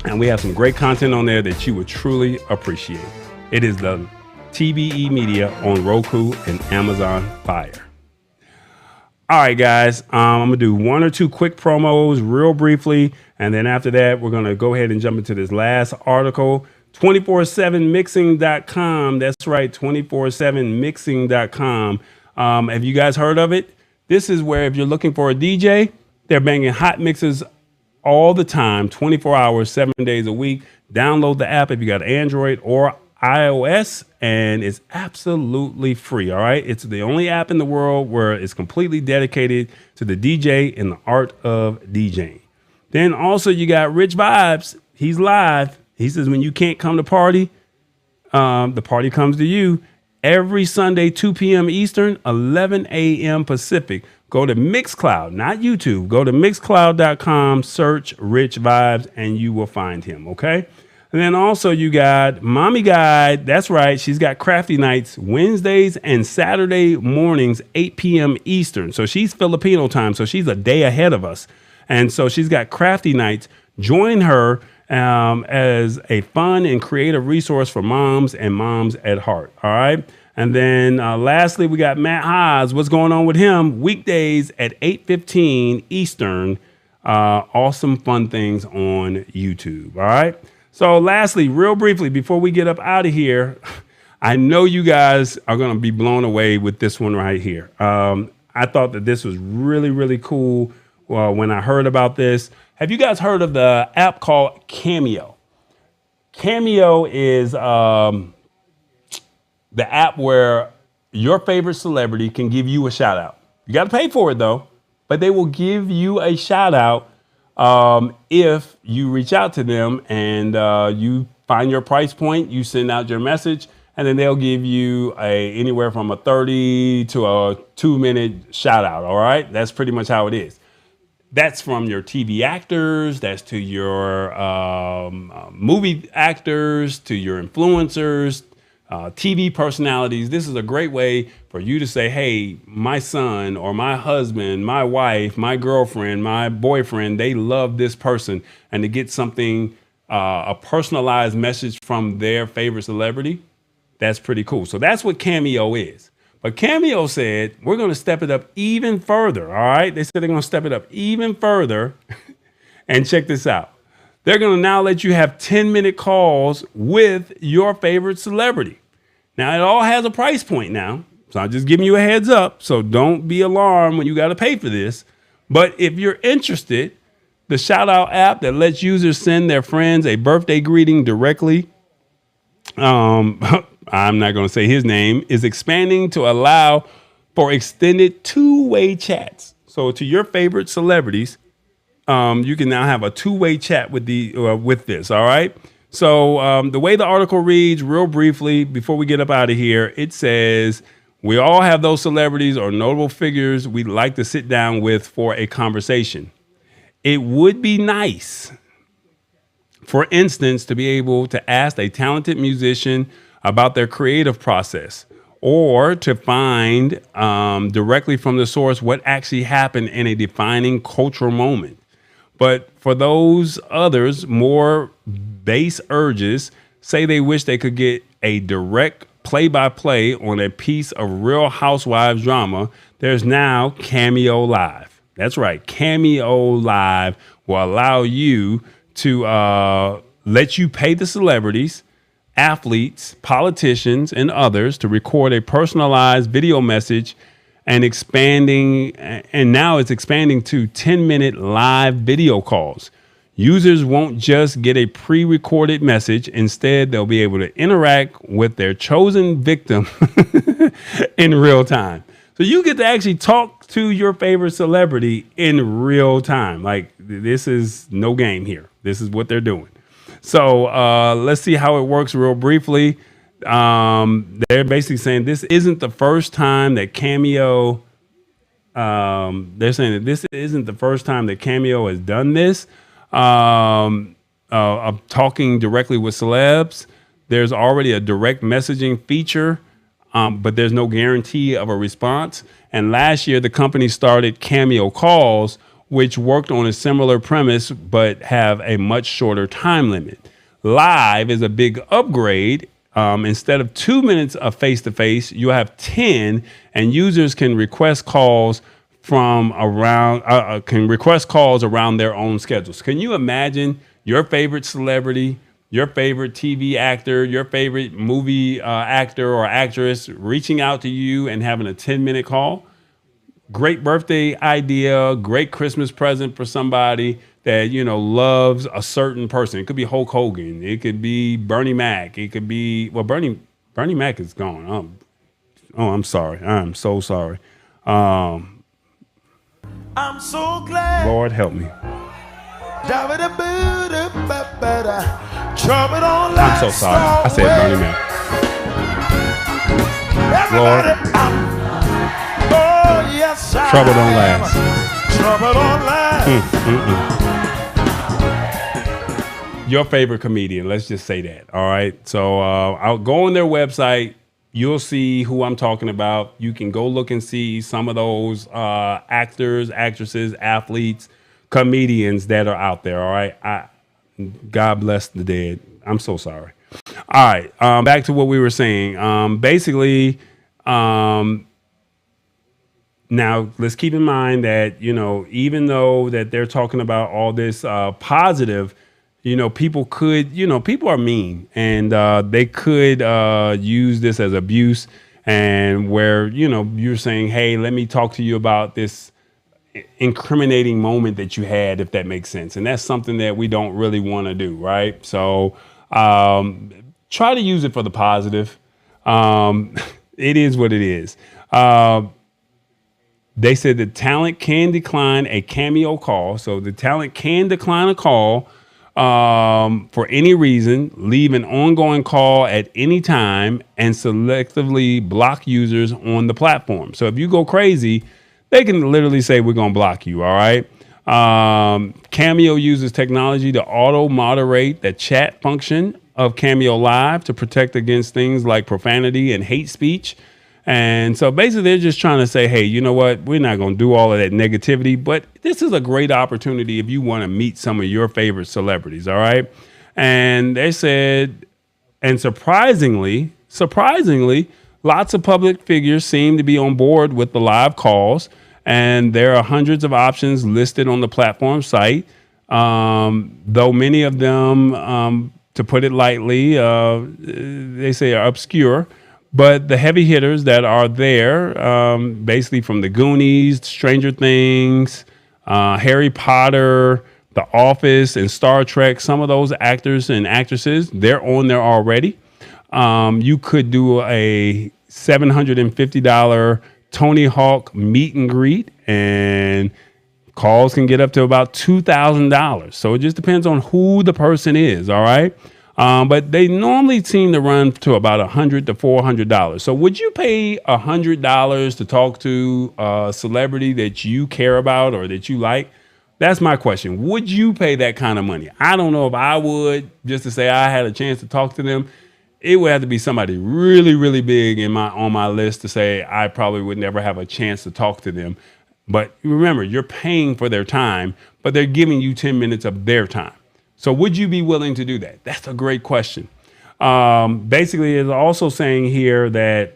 and we have some great content on there that you would truly appreciate. It is the TBE Media on Roku and Amazon Fire. All right, guys, I'm going to do 1 or 2 quick promos real briefly. And then after that, we're going to go ahead and jump into this last article. 247mixing.com. That's right, 247mixing.com. Have you guys heard of it? This is where if you're looking for a DJ, they're banging hot mixes all the time, 24 hours, 7 days a week. Download the app if you got Android or iOS, and it's absolutely free. All right. It's the only app in the world where it's completely dedicated to the DJ and the art of DJing. Then also you got Rich Vibes. He's live. He says, when you can't come to party, the party comes to you. Every Sunday, 2 p.m. Eastern, 11 a.m. Pacific. Go to Mixcloud, not YouTube. Go to mixcloud.com, search Rich Vibes, and you will find him. Okay. And then also you got Mommy Guide. That's right. She's got crafty nights Wednesdays and Saturday mornings, 8 p.m. Eastern. So she's Filipino time. So she's a day ahead of us. And so she's got crafty nights. Join her as a fun and creative resource for moms and moms at heart. All right. And then lastly, we got Matt Haas. What's going on with him? Weekdays at 8:15 Eastern. Awesome fun things on YouTube. All right. So lastly, real briefly, before we get up out of here, I know you guys are going to be blown away with this one right here. I thought that this was really, really cool when I heard about this. Have you guys heard of the app called Cameo? Cameo is the app where your favorite celebrity can give you a shout out. You got to pay for it though, but they will give you a shout out if you reach out to them and you find your price point, you send out your message, and then they'll give you anywhere from a 30 to a 2-minute shout out. All right. That's pretty much how it is. That's from your TV actors, that's to your movie actors, to your influencers, TV personalities. This is a great way for you to say, hey, my son or my husband, my wife, my girlfriend, my boyfriend, they love this person, and to get something, a personalized message from their favorite celebrity. That's pretty cool. So that's what Cameo is. But Cameo said, we're going to step it up even further. All right. They said they're going to step it up even further. And check this out. They're going to now let you have 10-minute calls with your favorite celebrity. Now, it all has a price point now. So I'm just giving you a heads up. So don't be alarmed when you got to pay for this. But if you're interested, the shout out app that lets users send their friends a birthday greeting directly. I'm not going to say his name, is expanding to allow for extended two-way chats. So to your favorite celebrities, you can now have a two-way chat with this. All right. So the way the article reads, real briefly, before we get up out of here, it says we all have those celebrities or notable figures we'd like to sit down with for a conversation. It would be nice, for instance, to be able to ask a talented musician about their creative process, or to find directly from the source what actually happened in a defining cultural moment. But for those others, more base urges, say they wish they could get a direct play-by-play on a piece of Real Housewives drama, there's now Cameo Live. That's right. Cameo Live will allow you to let you pay the celebrities, athletes, politicians, and others to record a personalized video message, and now it's expanding to 10-minute live video calls. Users won't just get a pre-recorded message. Instead, they'll be able to interact with their chosen victim in real time. So you get to actually talk to your favorite celebrity in real time. Like, this is no game here. This is what they're doing. So let's see how it works real briefly. They're basically saying this isn't the first time that Cameo. They're saying that this isn't the first time that Cameo has done this. Talking directly with celebs. There's already a direct messaging feature, but there's no guarantee of a response. And last year, the company started Cameo Calls, which worked on a similar premise, but have a much shorter time limit. Live is a big upgrade. Instead of 2 minutes of face-to-face, you have 10, and users can request calls around their own schedules. Can you imagine your favorite celebrity, your favorite TV actor, your favorite movie actor or actress reaching out to you and having a 10-minute call? Great birthday idea, great Christmas present for somebody that, loves a certain person. It could be Hulk Hogan. It could be Bernie Mac. It could be, Bernie Mac is gone. I'm sorry. I'm so sorry. I'm so glad. Lord help me. I'm so sorry. I said Bernie Mac. Lord. Trouble don't last. Trouble don't last. Your favorite comedian. Let's just say that. All right. So I'll go on their website. You'll see who I'm talking about. You can go look and see some of those actors, actresses, athletes, comedians that are out there. All right. God bless the dead. I'm so sorry. All right. Back to what we were saying. Basically, now let's keep in mind that, even though that they're talking about all this positive, people could, people are mean, and they could use this as abuse, and where, you're saying, hey, let me talk to you about this incriminating moment that you had, if that makes sense. And that's something that we don't really want to do, right? So try to use it for the positive. It is what it is. They said the talent can decline a Cameo call. So the talent can decline a call for any reason, leave an ongoing call at any time, and selectively block users on the platform. So if you go crazy, they can literally say, we're going to block you. All right. Cameo uses technology to auto moderate the chat function of Cameo Live to protect against things like profanity and hate speech. And so basically they're just trying to say, hey, you know what? We're not going to do all of that negativity, but this is a great opportunity if you want to meet some of your favorite celebrities. All right. And they said, and surprisingly, lots of public figures seem to be on board with the live calls. And there are hundreds of options listed on the platform site, though many of them, to put it lightly, they say are obscure. But the heavy hitters that are there, basically from the Goonies, Stranger Things, Harry Potter, The Office, and Star Trek, some of those actors and actresses, they're on there already. You could do a $750 Tony Hawk meet and greet, and calls can get up to about $2,000. So it just depends on who the person is. All right. But they normally seem to run to about $100 to $400. So would you pay $100 to talk to a celebrity that you care about or that you like? That's my question. Would you pay that kind of money? I don't know if I would, just to say I had a chance to talk to them. It would have to be somebody really, really big on my list to say I probably would never have a chance to talk to them. But remember, you're paying for their time, but they're giving you 10 minutes of their time. So would you be willing to do that? That's a great question. Basically, it's also saying here that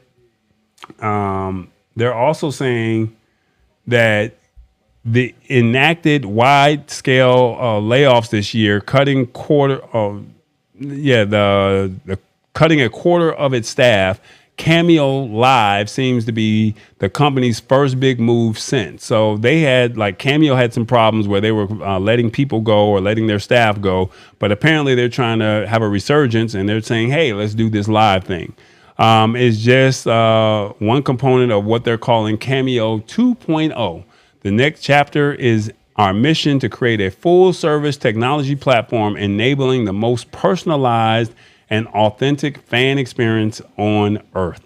they're also saying that the enacted wide-scale layoffs this year, cutting a quarter of its staff. Cameo Live seems to be the company's first big move since. So they had, Cameo had some problems where they were letting people go or letting their staff go. But apparently they're trying to have a resurgence, and they're saying, hey, let's do this live thing. It's just one component of what they're calling Cameo 2.0. The next chapter is our mission to create a full-service technology platform enabling the most personalized and authentic fan experience on Earth.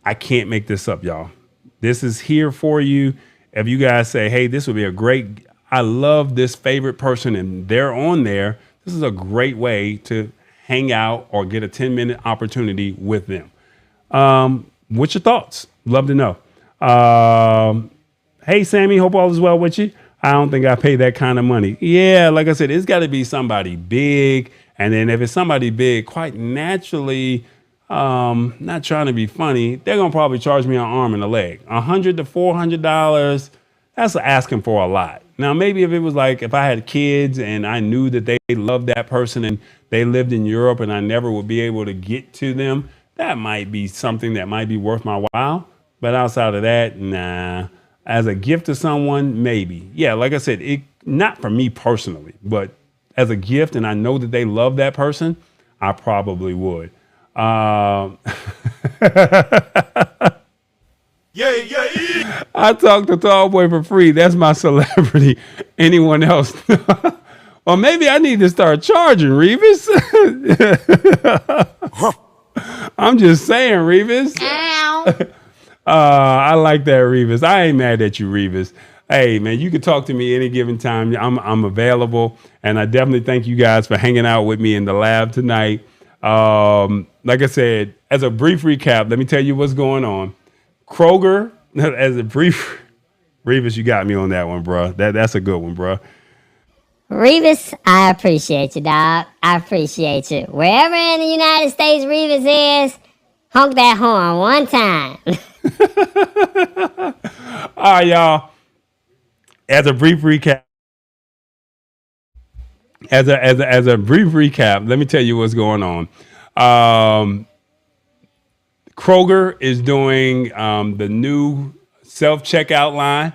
I can't make this up, y'all. This is here for you. If you guys say, hey, this would be I love this favorite person and they're on there, this is a great way to hang out or get a 10-minute opportunity with them. What's your thoughts? Love to know. Hey, Sammy, hope all is well with you. I don't think I pay that kind of money. Yeah, like I said, it's got to be somebody big. And then if it's somebody big, quite naturally, not trying to be funny, they're going to probably charge me an arm and a leg. $100 to $400, that's asking for a lot. Now, maybe if it was if I had kids and I knew that they loved that person and they lived in Europe and I never would be able to get to them, that might be something that might be worth my while. But outside of that, nah. As a gift to someone, maybe. Yeah, like I said, not for me personally, but as a gift, and I know that they love that person, I probably would. Yeah. I talked to Tallboy for free. That's my celebrity. Anyone else? Well, maybe I need to start charging, Revis. I'm just saying, Revis. I like that, Revis. I ain't mad at you, Revis. Hey, man, you can talk to me any given time. I'm available, and I definitely thank you guys for hanging out with me in the lab tonight. Like I said, as a brief recap, let me tell you what's going on. Kroger, as a brief, Revis, you got me on that one, bro. That's a good one, bro. Revis, I appreciate you, dog. I appreciate you. Wherever in the United States Revis is, honk that horn one time. All right, y'all. As a brief recap, let me tell you what's going on. Kroger is doing the new self-checkout line.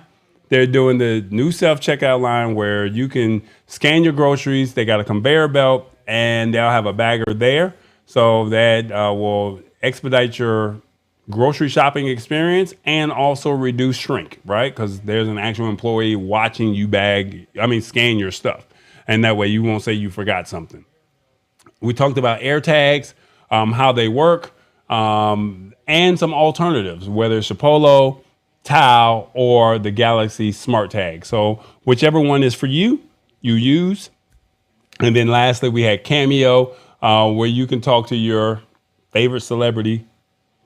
They're doing the new self-checkout line where you can scan your groceries. They got a conveyor belt, and they'll have a bagger there. So that will expedite your grocery shopping experience and also reduce shrink, right? Because there's an actual employee watching you scan your stuff. And that way you won't say you forgot something. We talked about Airtags, how they work, and some alternatives, whether it's Chipolo, Tile, or the Galaxy Smart Tag. So whichever one is for you, you use. And then lastly, we had Cameo, where you can talk to your favorite celebrity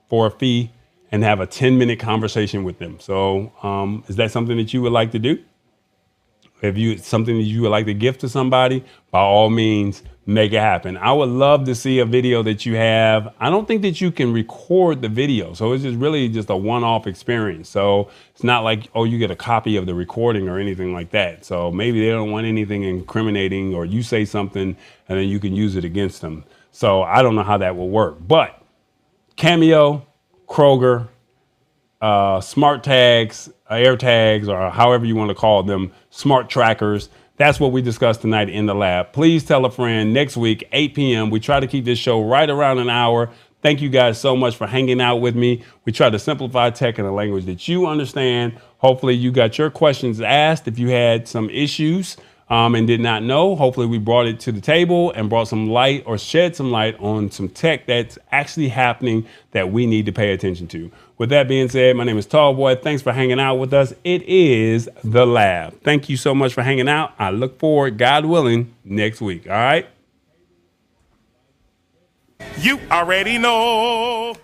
for a fee and have a 10-minute conversation with them. So is that something that you would like to do? If something that you would like to gift to somebody, by all means, make it happen. I would love to see a video that you have. I don't think that you can record the video. So it's just a one-off experience. So it's not like, oh, you get a copy of the recording or anything like that. So maybe they don't want anything incriminating, or you say something and then you can use it against them. So I don't know how that will work. But Cameo, Kroger, smart tags, Airtags, or however you want to call them, smart trackers. That's what we discussed tonight in the lab. Please tell a friend. Next week, 8 p.m. We try to keep this show right around an hour. Thank you guys so much for hanging out with me. We try to simplify tech in a language that you understand. Hopefully you got your questions asked. If you had some issues and did not know, hopefully we brought it to the table and brought some light or shed some light on some tech that's actually happening that we need to pay attention to. With that being said, my name is Tallboy. Thanks for hanging out with us. It is The Lab. Thank you so much for hanging out. I look forward, God willing, next week. All right? You already know.